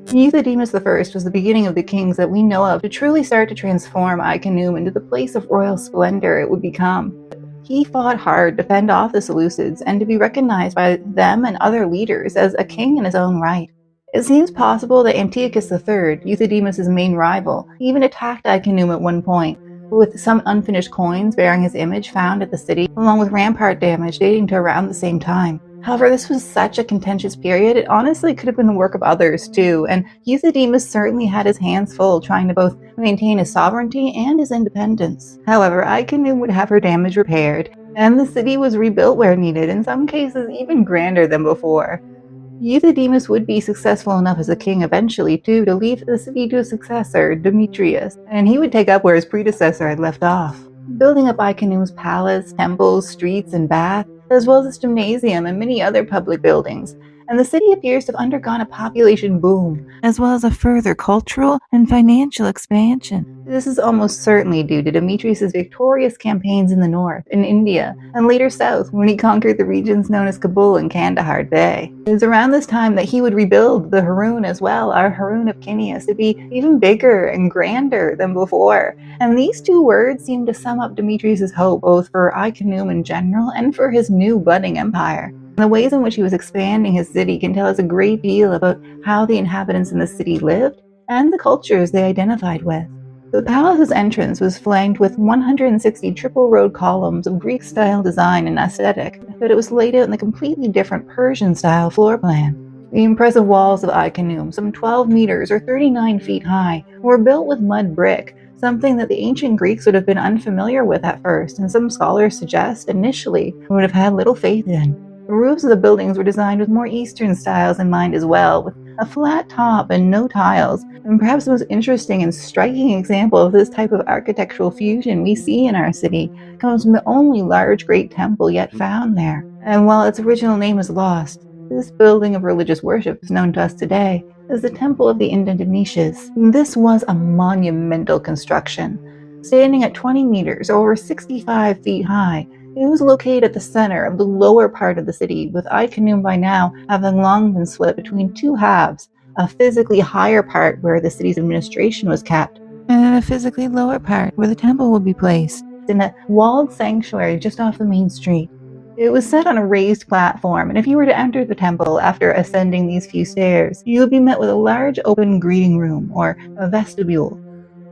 S1: Euthydemus I was the beginning of the kings that we know of to truly start to transform ai-khanoum into the place of royal splendor it would become. He fought hard to fend off the Seleucids and to be recognized by them and other leaders as a king in his own right. It seems possible that Antiochus III, Euthydemus' main rival, even attacked ai-khanoum at one point, with some unfinished coins bearing his image found at the city, along with rampart damage dating to around the same time. However, this was such a contentious period, it honestly could have been the work of others too, and Euthydemus certainly had his hands full trying to both maintain his sovereignty and his independence. However, ai-khanoum would have her damage repaired, and the city was rebuilt where needed, in some cases even grander than before. Euthydemus would be successful enough as a king eventually, too, to leave the city to a successor, Demetrius, and he would take up where his predecessor had left off, building up ai-khanoum's palace, temples, streets, and baths, as well as its gymnasium and many other public buildings. And the city appears to have undergone a population boom, as well as a further cultural and financial expansion. This is almost certainly due to Demetrius' victorious campaigns in the north, in India, and later south when he conquered the regions known as Kabul and Kandahar today. It was around this time that he would rebuild the Haroun as well, our Haroun of Kinneas, to be even bigger and grander than before. And these two words seem to sum up Demetrius' hope both for ai-khanoum in general and for his new budding empire. The ways in which he was expanding his city can tell us a great deal about how the inhabitants in the city lived and the cultures they identified with. The palace's entrance was flanked with 160 triple-road columns of Greek-style design and aesthetic, but it was laid out in a completely different Persian-style floor plan. The impressive walls of ai-khanoum, some 12 meters or 39 feet high, were built with mud brick, something that the ancient Greeks would have been unfamiliar with at first, and some scholars suggest initially would have had little faith in. The roofs of the buildings were designed with more Eastern styles in mind as well, with a flat top and no tiles, and perhaps the most interesting and striking example of this type of architectural fusion we see in our city comes from the only large Great Temple yet found there. And while its original name is lost, this building of religious worship is known to us today as the Temple of the Indented Niches. This was a monumental construction. Standing at 20 meters, or over 65 feet high, it was located at the center of the lower part of the city, with ai-khanoum by now having long been split between two halves, a physically higher part where the city's administration was kept, and a physically lower part where the temple would be placed, in a walled sanctuary just off the main street. It was set on a raised platform, and if you were to enter the temple after ascending these few stairs, you would be met with a large open greeting room, or a vestibule.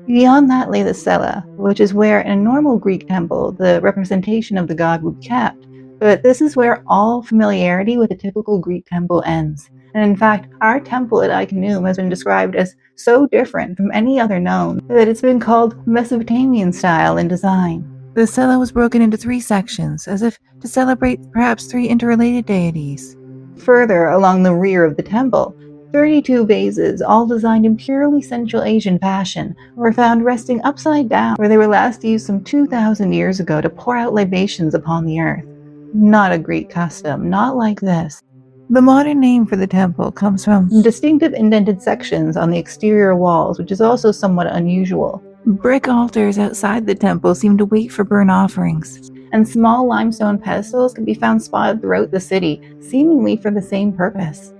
S1: Beyond that lay the cella, which is where in a normal Greek temple the representation of the god would be kept, but this is where all familiarity with a typical Greek temple ends. And in fact, our temple at ai-khanoum has been described as so different from any other known that it's been called Mesopotamian style in design. The cella was broken into 3 sections, as if to celebrate perhaps 3 interrelated deities. Further along the rear of the temple, 32 vases, all designed in purely Central Asian fashion, were found resting upside down where they were last used some 2,000 years ago to pour out libations upon the earth. Not a Greek custom, not like this. The modern name for the temple comes from distinctive indented sections on the exterior walls, which is also somewhat unusual. Brick altars outside the temple seem to wait for burnt offerings, and small limestone pedestals can be found spotted throughout the city, seemingly for the same purpose.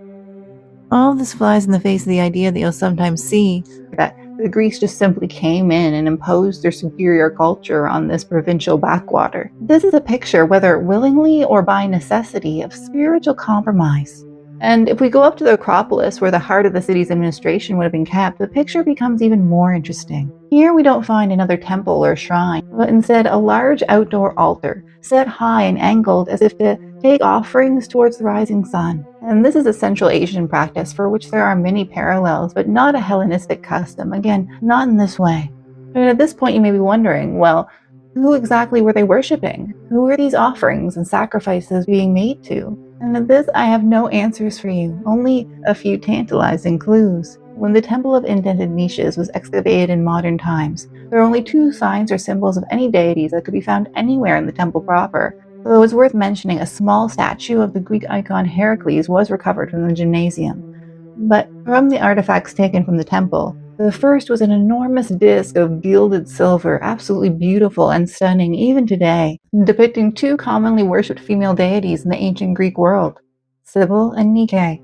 S1: All this flies in the face of the idea that you'll sometimes see that the Greeks just simply came in and imposed their superior culture on this provincial backwater. This is a picture, whether willingly or by necessity, of spiritual compromise. And if we go up to the Acropolis, where the heart of the city's administration would have been kept, the picture becomes even more interesting. Here we don't find another temple or shrine, but instead a large outdoor altar, set high and angled as if to take offerings towards the rising sun. And this is a Central Asian practice for which there are many parallels, but not a Hellenistic custom. Again, not in this way. And at this point you may be wondering, well, who exactly were they worshipping? Who were these offerings and sacrifices being made to? And at this I have no answers for you, only a few tantalizing clues. When the Temple of Indented Niches was excavated in modern times, there are only 2 signs or symbols of any deities that could be found anywhere in the temple proper. Though it's worth mentioning, a small statue of the Greek icon Heracles was recovered from the gymnasium. But from the artifacts taken from the temple, the first was an enormous disc of gilded silver, absolutely beautiful and stunning even today, depicting 2 commonly worshipped female deities in the ancient Greek world, Cybele and Nike.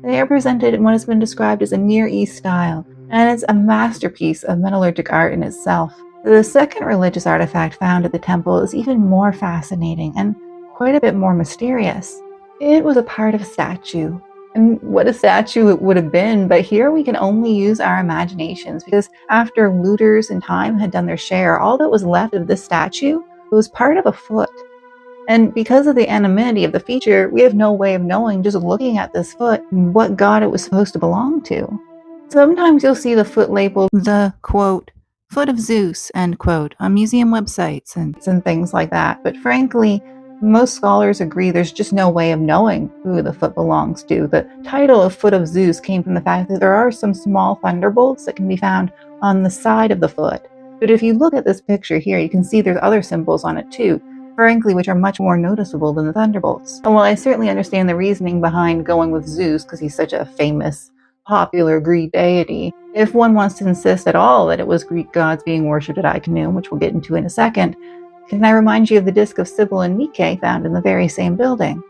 S1: They are presented in what has been described as a Near East style, and it's a masterpiece of metallurgic art in itself. The second religious artifact found at the temple is even more fascinating and quite a bit more mysterious. It was a part of a statue, and what a statue it would have been. But here we can only use our imaginations, because after looters in time had done their share, all that was left of this statue was part of a foot. And because of the anonymity of the feature, we have no way of knowing, just looking at this foot, what god it was supposed to belong to. Sometimes you'll see the foot labeled the, quote, foot of Zeus, end quote, on museum websites and things like that. But frankly, most scholars agree there's just no way of knowing who the foot belongs to. The title of Foot of Zeus came from the fact that there are some small thunderbolts that can be found on the side of the foot. But if you look at this picture here, you can see there's other symbols on it too, frankly, which are much more noticeable than the thunderbolts. And while I certainly understand the reasoning behind going with Zeus, because he's such a famous, popular Greek deity, if one wants to insist at all that it was Greek gods being worshipped at ai-khanoum, which we'll get into in a second, can I remind you of the disc of Sybil and Nike found in the very same building?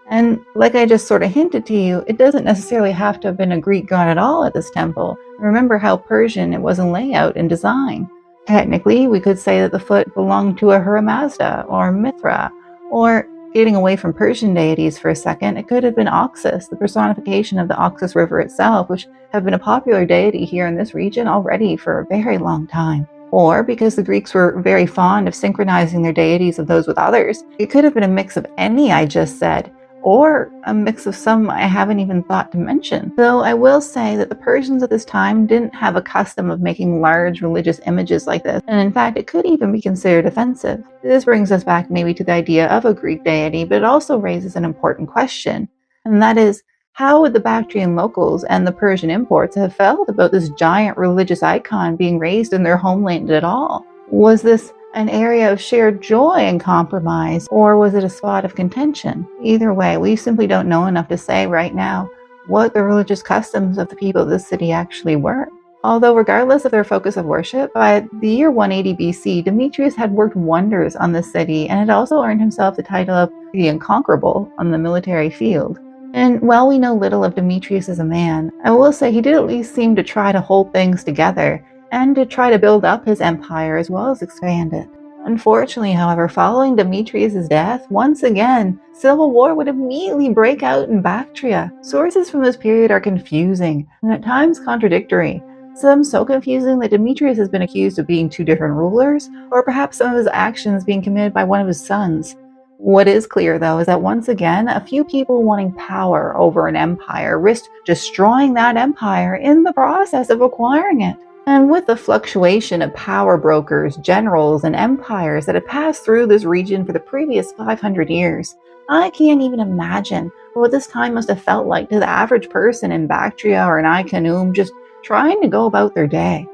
S1: And like I just sort of hinted to you, it doesn't necessarily have to have been a Greek god at all at this temple. Remember how Persian it was in layout and design. Technically, we could say that the foot belonged to Ahura Mazda or Mithra, or getting away from Persian deities for a second, it could have been Oxus, the personification of the Oxus River itself, which have been a popular deity here in this region already for a very long time. Or, because the Greeks were very fond of synchronizing their deities of those with others, it could have been a mix of any I just said, or a mix of some I haven't even thought to mention. Though I will say that the Persians at this time didn't have a custom of making large religious images like this, and in fact it could even be considered offensive. This brings us back maybe to the idea of a Greek deity, but it also raises an important question, and that is, how would the Bactrian locals and the Persian imports have felt about this giant religious icon being raised in their homeland at all? Was this an area of shared joy and compromise, or was it a spot of contention? Either way, we simply don't know enough to say right now what the religious customs of the people of this city actually were. Although regardless of their focus of worship, by the year 180 BC, Demetrius had worked wonders on the city and had also earned himself the title of the Unconquerable on the military field. And while we know little of Demetrius as a man, I will say he did at least seem to try to hold things together and to try to build up his empire as well as expand it. Unfortunately, however, following Demetrius' death, once again, civil war would immediately break out in Bactria. Sources from this period are confusing and at times contradictory. Some so confusing that Demetrius has been accused of being two different rulers, or perhaps some of his actions being committed by one of his sons. What is clear, though, is that once again, a few people wanting power over an empire risked destroying that empire in the process of acquiring it. And with the fluctuation of power brokers, generals, and empires that had passed through this region for the previous 500 years, I can't even imagine what this time must have felt like to the average person in Bactria or in ai-khanoum just trying to go about their day.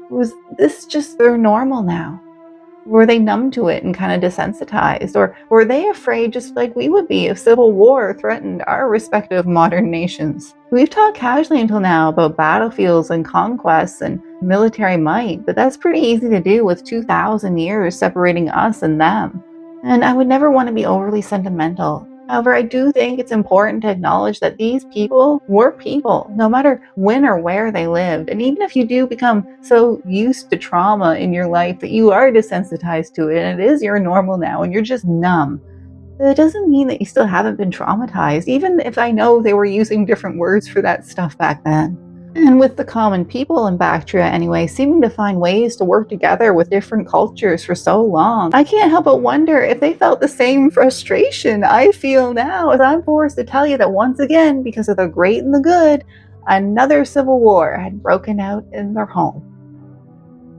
S1: Was this just their normal now? Were they numb to it and kind of desensitized? Or were they afraid, just like we would be, if civil war threatened our respective modern nations? We've talked casually until now about battlefields and conquests and military might, but that's pretty easy to do with 2,000 years separating us and them. And I would never want to be overly sentimental. However, I do think it's important to acknowledge that these people were people, no matter when or where they lived. And even if you do become so used to trauma in your life that you are desensitized to it, and it is your normal now, and you're just numb, it doesn't mean that you still haven't been traumatized, even if I know they were using different words for that stuff back then. And with the common people in Bactria anyway, seeming to find ways to work together with different cultures for so long, I can't help but wonder if they felt the same frustration I feel now, as I'm forced to tell you that once again, because of the great and the good, another civil war had broken out in their home.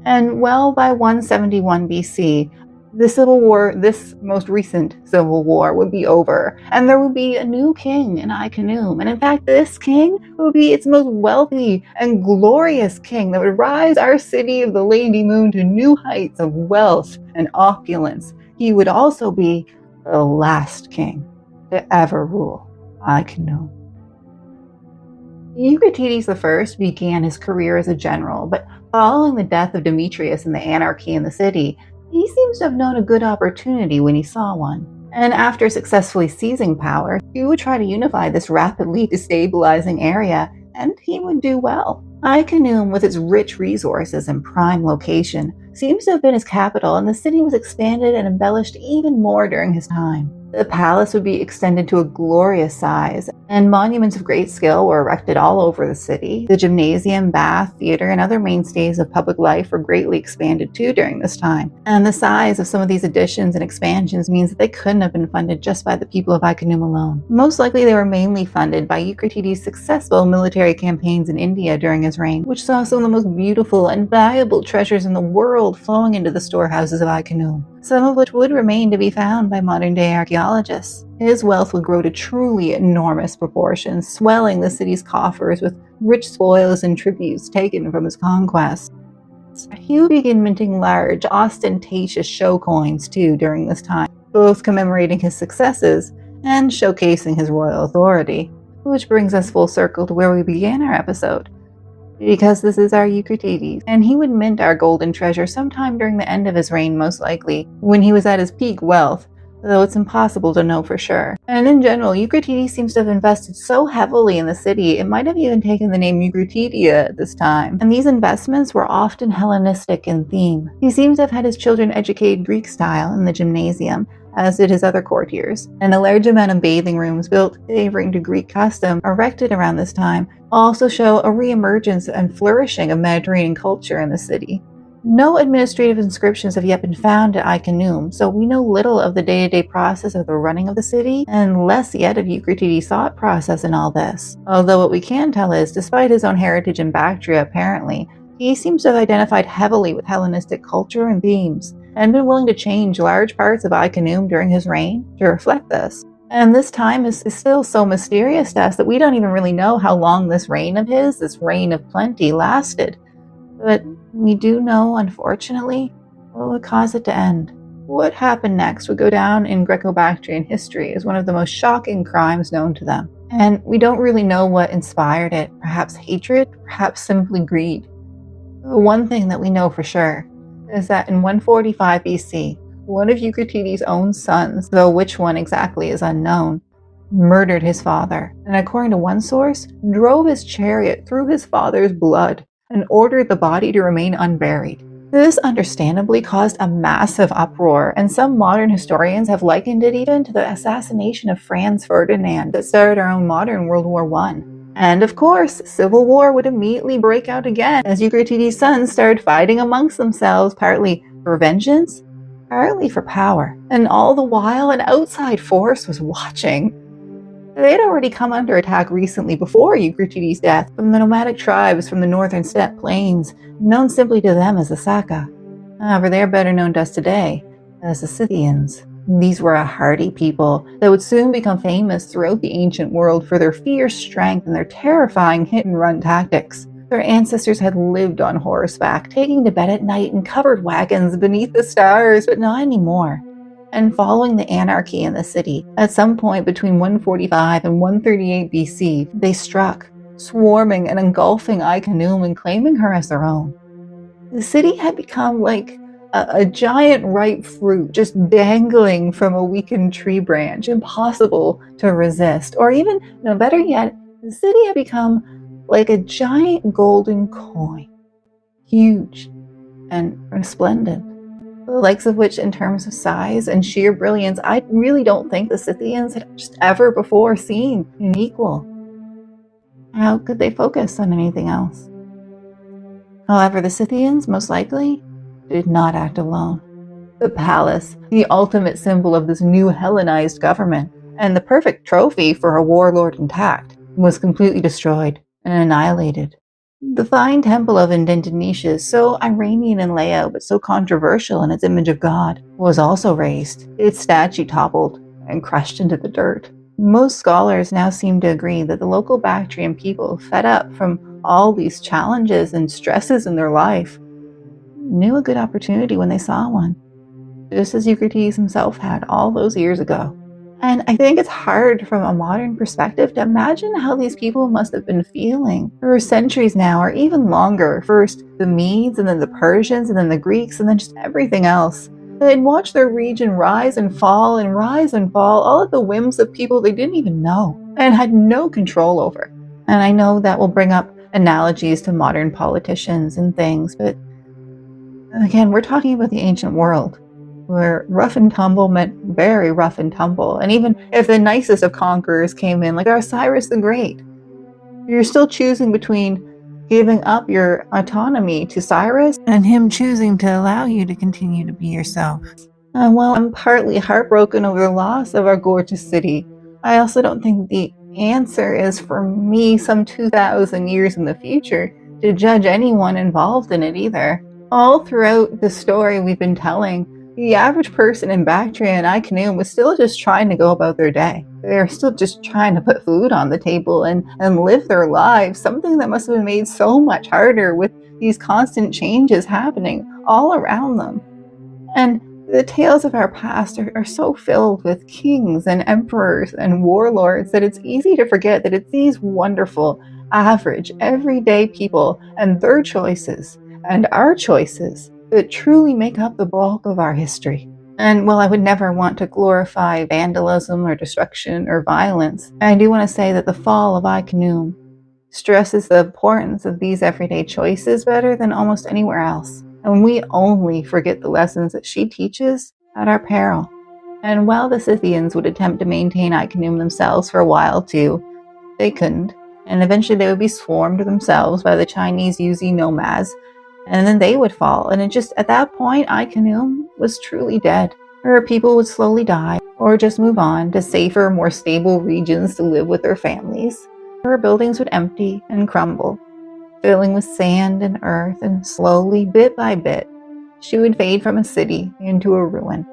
S1: And well, by 171 BC, the civil war, this most recent civil war, would be over, and there would be a new king in ai-khanoum. And in fact, this king would be its most wealthy and glorious king that would rise our city of the Lady Moon to new heights of wealth and opulence. He would also be the last king to ever rule ai-khanoum. Eucratides I began his career as a general, but following the death of Demetrius and the anarchy in the city, he seems to have known a good opportunity when he saw one. And after successfully seizing power, he would try to unify this rapidly destabilizing area, and he would do well. ai-khanoum, with its rich resources and prime location, seems to have been his capital, and the city was expanded and embellished even more during his time. The palace would be extended to a glorious size, and monuments of great skill were erected all over the city. The gymnasium, bath, theater, and other mainstays of public life were greatly expanded too during this time. And the size of some of these additions and expansions means that they couldn't have been funded just by the people of ai-khanoum alone. Most likely they were mainly funded by Eucratides' successful military campaigns in India during his reign, which saw some of the most beautiful and valuable treasures in the world flowing into the storehouses of ai-khanoum, some of which would remain to be found by modern-day archaeologists. His wealth would grow to truly enormous proportions, swelling the city's coffers with rich spoils and tributes taken from his conquests. He would begin minting large, ostentatious show coins too during this time, both commemorating his successes and showcasing his royal authority, which brings us full circle to where we began our episode. Because this is our Eucratides, and he would mint our golden treasure sometime during the end of his reign, most likely, when he was at his peak wealth, though it's impossible to know for sure. And in general, Eucratides seems to have invested so heavily in the city, it might have even taken the name Eucratidia at this time. And these investments were often Hellenistic in theme. He seems to have had his children educated Greek style in the gymnasium, as did his other courtiers, and a large amount of bathing rooms built favoring to Greek custom erected around this time also show a re-emergence and flourishing of Mediterranean culture in the city. No administrative inscriptions have yet been found at ai-khanoum, so we know little of the day-to-day process of the running of the city, and less yet of Eucratides' thought process in all this. Although what we can tell is, despite his own heritage in Bactria apparently, he seems to have identified heavily with Hellenistic culture and themes, and been willing to change large parts of ai-khanoum during his reign to reflect this. And this time is still so mysterious to us that we don't even really know how long this reign of his, this reign of plenty, lasted. But we do know, unfortunately, what would cause it to end. What happened next would go down in Greco-Bactrian history as one of the most shocking crimes known to them. And we don't really know what inspired it, perhaps hatred, perhaps simply greed. The one thing that we know for sure is that in 145 BC, one of Eucratides' own sons, though which one exactly is unknown, murdered his father, and according to one source, drove his chariot through his father's blood and ordered the body to remain unburied. This understandably caused a massive uproar, and some modern historians have likened it even to the assassination of Franz Ferdinand that started our own modern World War I. And of course, civil war would immediately break out again as Eucratides' sons started fighting amongst themselves, partly for vengeance, partly for power. And all the while, an outside force was watching. They had already come under attack recently before Eucratides' death from the nomadic tribes from the northern steppe plains, known simply to them as the Saka. However, they are better known to us today as the Scythians. These were a hardy people that would soon become famous throughout the ancient world for their fierce strength and their terrifying hit-and-run tactics. Their ancestors had lived on horseback, taking to bed at night in covered wagons beneath the stars, but not anymore. And following the anarchy in the city, at some point between 145 and 138 BC, they struck, swarming and engulfing ai-khanoum and claiming her as their own. The city had become like a giant ripe fruit just dangling from a weakened tree branch, impossible to resist. Or even, better yet, the city had become like a giant golden coin, huge and resplendent. The likes of which, in terms of size and sheer brilliance, I really don't think the Scythians had just ever before seen an equal. How could they focus on anything else? However, the Scythians, most likely, did not act alone. The palace, the ultimate symbol of this new Hellenized government, and the perfect trophy for a warlord intact, was completely destroyed and annihilated. The fine temple of indented niches, so Iranian in layout but so controversial in its image of God, was also razed, its statue toppled and crushed into the dirt. Most scholars now seem to agree that the local Bactrian people, fed up from all these challenges and stresses in their life, knew a good opportunity when they saw one, just as Eucratides himself had all those years ago. And I think it's hard from a modern perspective to imagine how these people must have been feeling for centuries now, or even longer. First the Medes, and then the Persians, and then the Greeks, and then just everything else. They'd watch their region rise and fall, all at the whims of people they didn't even know and had no control over. And I know that will bring up analogies to modern politicians and things, but again, we're talking about the ancient world. where rough and tumble meant very rough and tumble. And even if the nicest of conquerors came in, like our Cyrus the Great, you're still choosing between giving up your autonomy to Cyrus and him choosing to allow you to continue to be yourself. And while I'm partly heartbroken over the loss of our gorgeous city, I also don't think the answer is for me some 2,000 years in the future to judge anyone involved in it either. All throughout the story we've been telling, the average person in Bactria and ai-khanoum was still just trying to go about their day. They're still just trying to put food on the table and live their lives, something that must have been made so much harder with these constant changes happening all around them. And the tales of our past are so filled with kings and emperors and warlords that it's easy to forget that it's these wonderful, average, everyday people and their choices and our choices that truly make up the bulk of our history. And while I would never want to glorify vandalism or destruction or violence, I do want to say that the fall of ai-khanoum stresses the importance of these everyday choices better than almost anywhere else. And we only forget the lessons that she teaches at our peril. And while the Scythians would attempt to maintain ai-khanoum themselves for a while too, they couldn't. And eventually they would be swarmed themselves by the Chinese Yuezhi nomads, and then they would fall. And at that point, ai-khanoum was truly dead. Her people would slowly die, or just move on to safer, more stable regions to live with their families. Her buildings would empty and crumble, filling with sand and earth, and slowly, bit by bit, she would fade from a city into a ruin,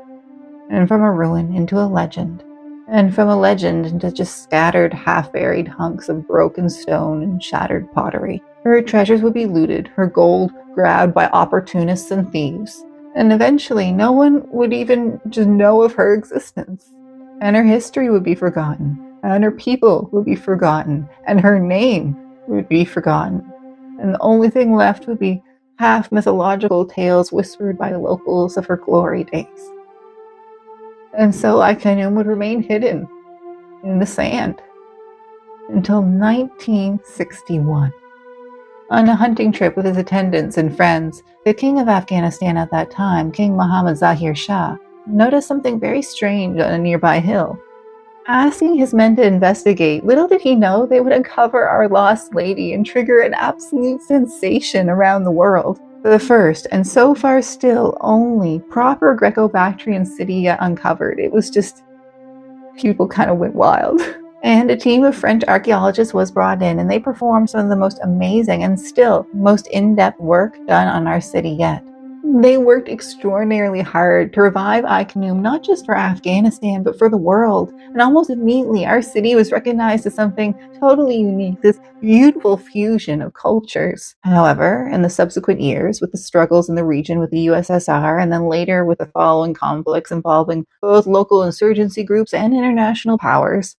S1: and from a ruin into a legend, and from a legend into just scattered, half-buried hunks of broken stone and shattered pottery. Her treasures would be looted, her gold grabbed by opportunists and thieves, and eventually no one would even just know of her existence, and her history would be forgotten, and her people would be forgotten, and her name would be forgotten. And the only thing left would be half mythological tales whispered by the locals of her glory days. And so ai-khanoum would remain hidden in the sand until 1961. On a hunting trip with his attendants and friends, the king of Afghanistan at that time, King Muhammad Zahir Shah, noticed something very strange on a nearby hill. Asking his men to investigate, little did he know they would uncover our lost lady and trigger an absolute sensation around the world. The first, and so far still only, proper Greco-Bactrian city yet uncovered. It was just, people kind of went wild. And a team of French archaeologists was brought in, and they performed some of the most amazing and still most in-depth work done on our city yet. They worked extraordinarily hard to revive ai-khanoum, not just for Afghanistan, but for the world. And almost immediately, our city was recognized as something totally unique, this beautiful fusion of cultures. However, in the subsequent years, with the struggles in the region with the USSR, and then later with the following conflicts involving both local insurgency groups and international powers,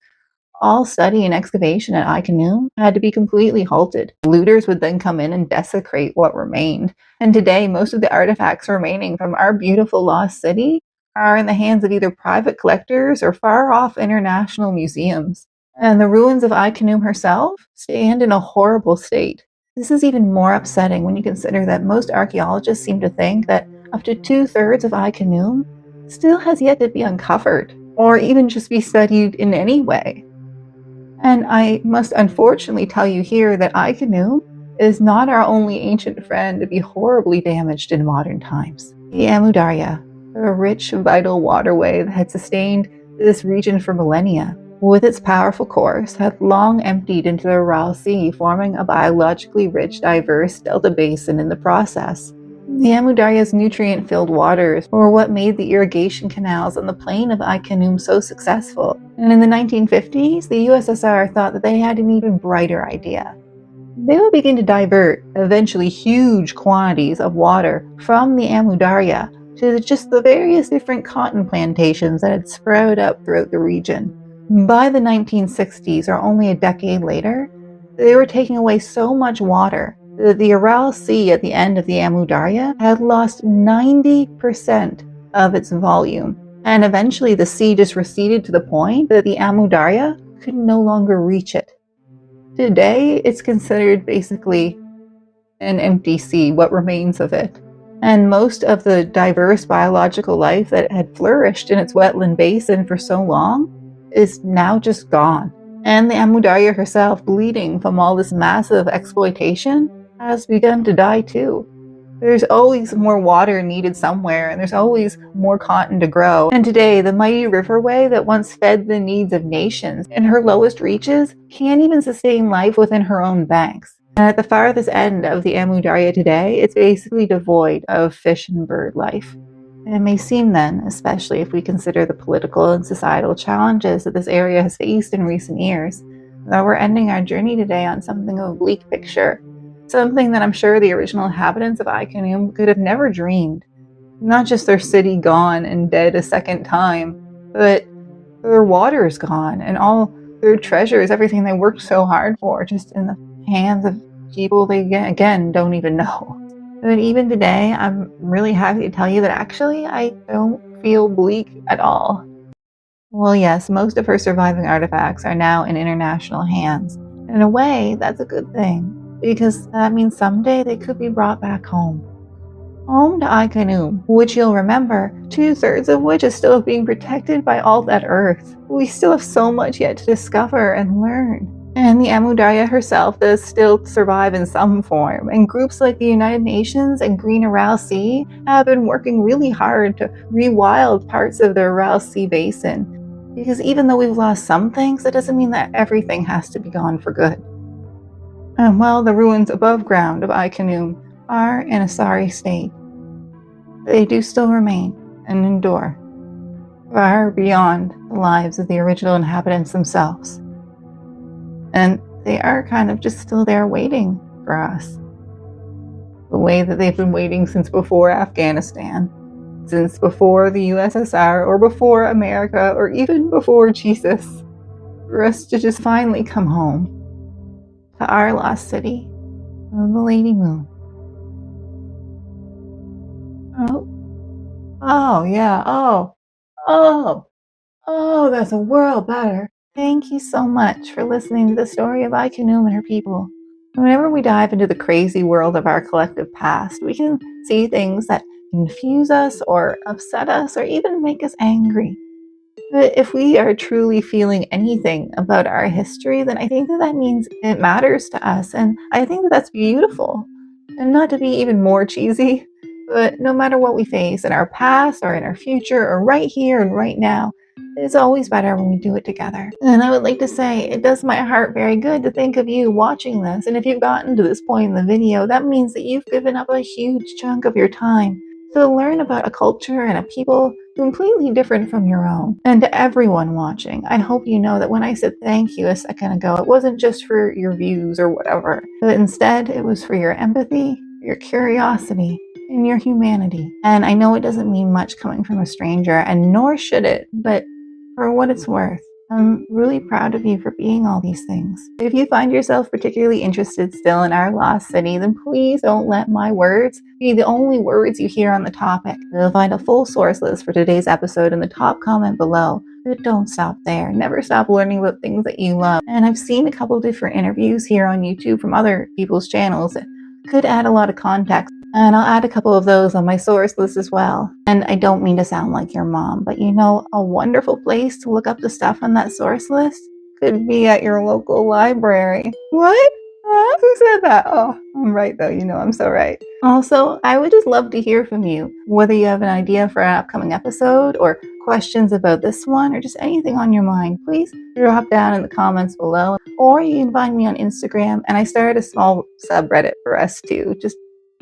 S1: all study and excavation at ai-khanoum had to be completely halted. Looters would then come in and desecrate what remained. And today, most of the artifacts remaining from our beautiful lost city are in the hands of either private collectors or far-off international museums. And the ruins of ai-khanoum herself stand in a horrible state. This is even more upsetting when you consider that most archaeologists seem to think that up to 2/3 of ai-khanoum still has yet to be uncovered, or even just be studied in any way. And I must unfortunately tell you here that ai-khanoum is not our only ancient friend to be horribly damaged in modern times. The Amu Darya, a rich, vital waterway that had sustained this region for millennia, with its powerful course, had long emptied into the Aral Sea, forming a biologically rich, diverse delta basin in the process. The Amu Darya's nutrient-filled waters were what made the irrigation canals on the plain of ai-khanoum so successful. And in the 1950s, the USSR thought that they had an even brighter idea. They would begin to divert, eventually huge quantities of water from the Amu Darya to just the various different cotton plantations that had sprouted up throughout the region. By the 1960s, or only a decade later, they were taking away so much water the Aral Sea at the end of the Amu Darya had lost 90% of its volume, and eventually the sea just receded to the point that the Amu Darya could no longer reach it. Today, it's considered basically an empty sea, what remains of it. And most of the diverse biological life that had flourished in its wetland basin for so long is now just gone. And the Amu Darya herself, bleeding from all this massive exploitation, has begun to die too. There's always more water needed somewhere, and there's always more cotton to grow. And today, the mighty riverway that once fed the needs of nations in her lowest reaches can't even sustain life within her own banks. And at the farthest end of the Amu Darya today, it's basically devoid of fish and bird life. And it may seem then, especially if we consider the political and societal challenges that this area has faced in recent years, that we're ending our journey today on something of a bleak picture. Something that I'm sure the original inhabitants of ai-khanoum could have never dreamed. Not just their city gone and dead a second time, but their water is gone and all their treasures, everything they worked so hard for, just in the hands of people they, again, don't even know. But even today, I'm really happy to tell you that actually I don't feel bleak at all. Well, yes, most of her surviving artifacts are now in international hands. In a way, that's a good thing, because that means someday they could be brought back home. Home to ai-khanoum, which you'll remember, 2/3 of which is still being protected by all that earth. We still have so much yet to discover and learn. And the Amu Darya herself does still survive in some form, and groups like the United Nations and Green Aral Sea have been working really hard to rewild parts of the Aral Sea basin. Because even though we've lost some things, that doesn't mean that everything has to be gone for good. And while the ruins above ground of ai-khanoum are in a sorry state, they do still remain and endure, far beyond the lives of the original inhabitants themselves. And they are kind of just still there waiting for us. The way that they've been waiting since before Afghanistan, since before the USSR, or before America, or even before Jesus, for us to just finally come home to our lost city of the Lady Moon. Oh, yeah, that's a world better. Thank you so much for listening to the story of ai-khanoum and her people. Whenever we dive into the crazy world of our collective past, we can see things that confuse us or upset us or even make us angry. But if we are truly feeling anything about our history, then I think that means it matters to us, and I think that that's beautiful. And not to be even more cheesy, but no matter what we face in our past or in our future or right here and right now, it's always better when we do it together. And I would like to say, it does my heart very good to think of you watching this. And if you've gotten to this point in the video, that means that you've given up a huge chunk of your time to learn about a culture and a people completely different from your own. And to everyone watching, I hope you know that when I said thank you a second ago, it wasn't just for your views or whatever, but instead it was for your empathy, your curiosity, and your humanity. And I know it doesn't mean much coming from a stranger, and nor should it, but for what it's worth, I'm really proud of you for being all these things. If you find yourself particularly interested still in our lost city, then please don't let my words be the only words you hear on the topic. You'll find a full source list for today's episode in the top comment below. But don't stop there. Never stop learning about things that you love. And I've seen a couple different interviews here on YouTube from other people's channels that could add a lot of context. And I'll add a couple of those on my source list as well. And I don't mean to sound like your mom, but you know, a wonderful place to look up the stuff on that source list could be at your local library. What? Who said that? Oh, I'm right though, you know I'm so right. Also, I would just love to hear from you, whether you have an idea for an upcoming episode or questions about this one or just anything on your mind. Please drop down in the comments below, or you can find me on Instagram, and I started a small subreddit for us too, just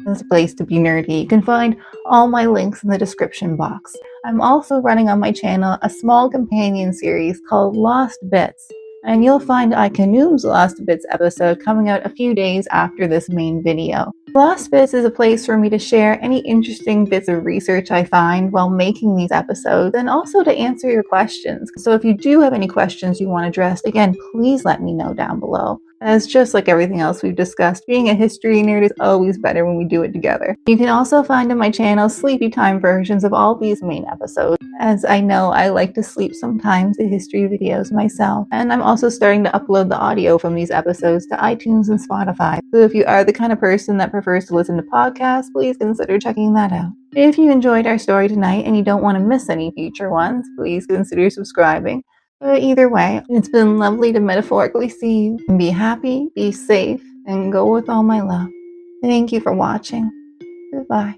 S1: as a place to be nerdy. You can find all my links in the description box. I'm also running on my channel a small companion series called Lost Bits, and you'll find ai-khanoum's Lost Bits episode coming out a few days after this main video. Lost Bits is a place for me to share any interesting bits of research I find while making these episodes, and also to answer your questions. So if you do have any questions you want addressed, again, please let me know down below. As just like everything else we've discussed, being a history nerd is always better when we do it together. You can also find on my channel sleepy time versions of all these main episodes, as I know I like to sleep sometimes the history videos myself. And I'm also starting to upload the audio from these episodes to iTunes and Spotify. So if you are the kind of person that prefers to listen to podcasts, please consider checking that out. If you enjoyed our story tonight and you don't want to miss any future ones, please consider subscribing. But either way, it's been lovely to metaphorically see you. Be happy, be safe, and go with all my love. Thank you for watching. Goodbye.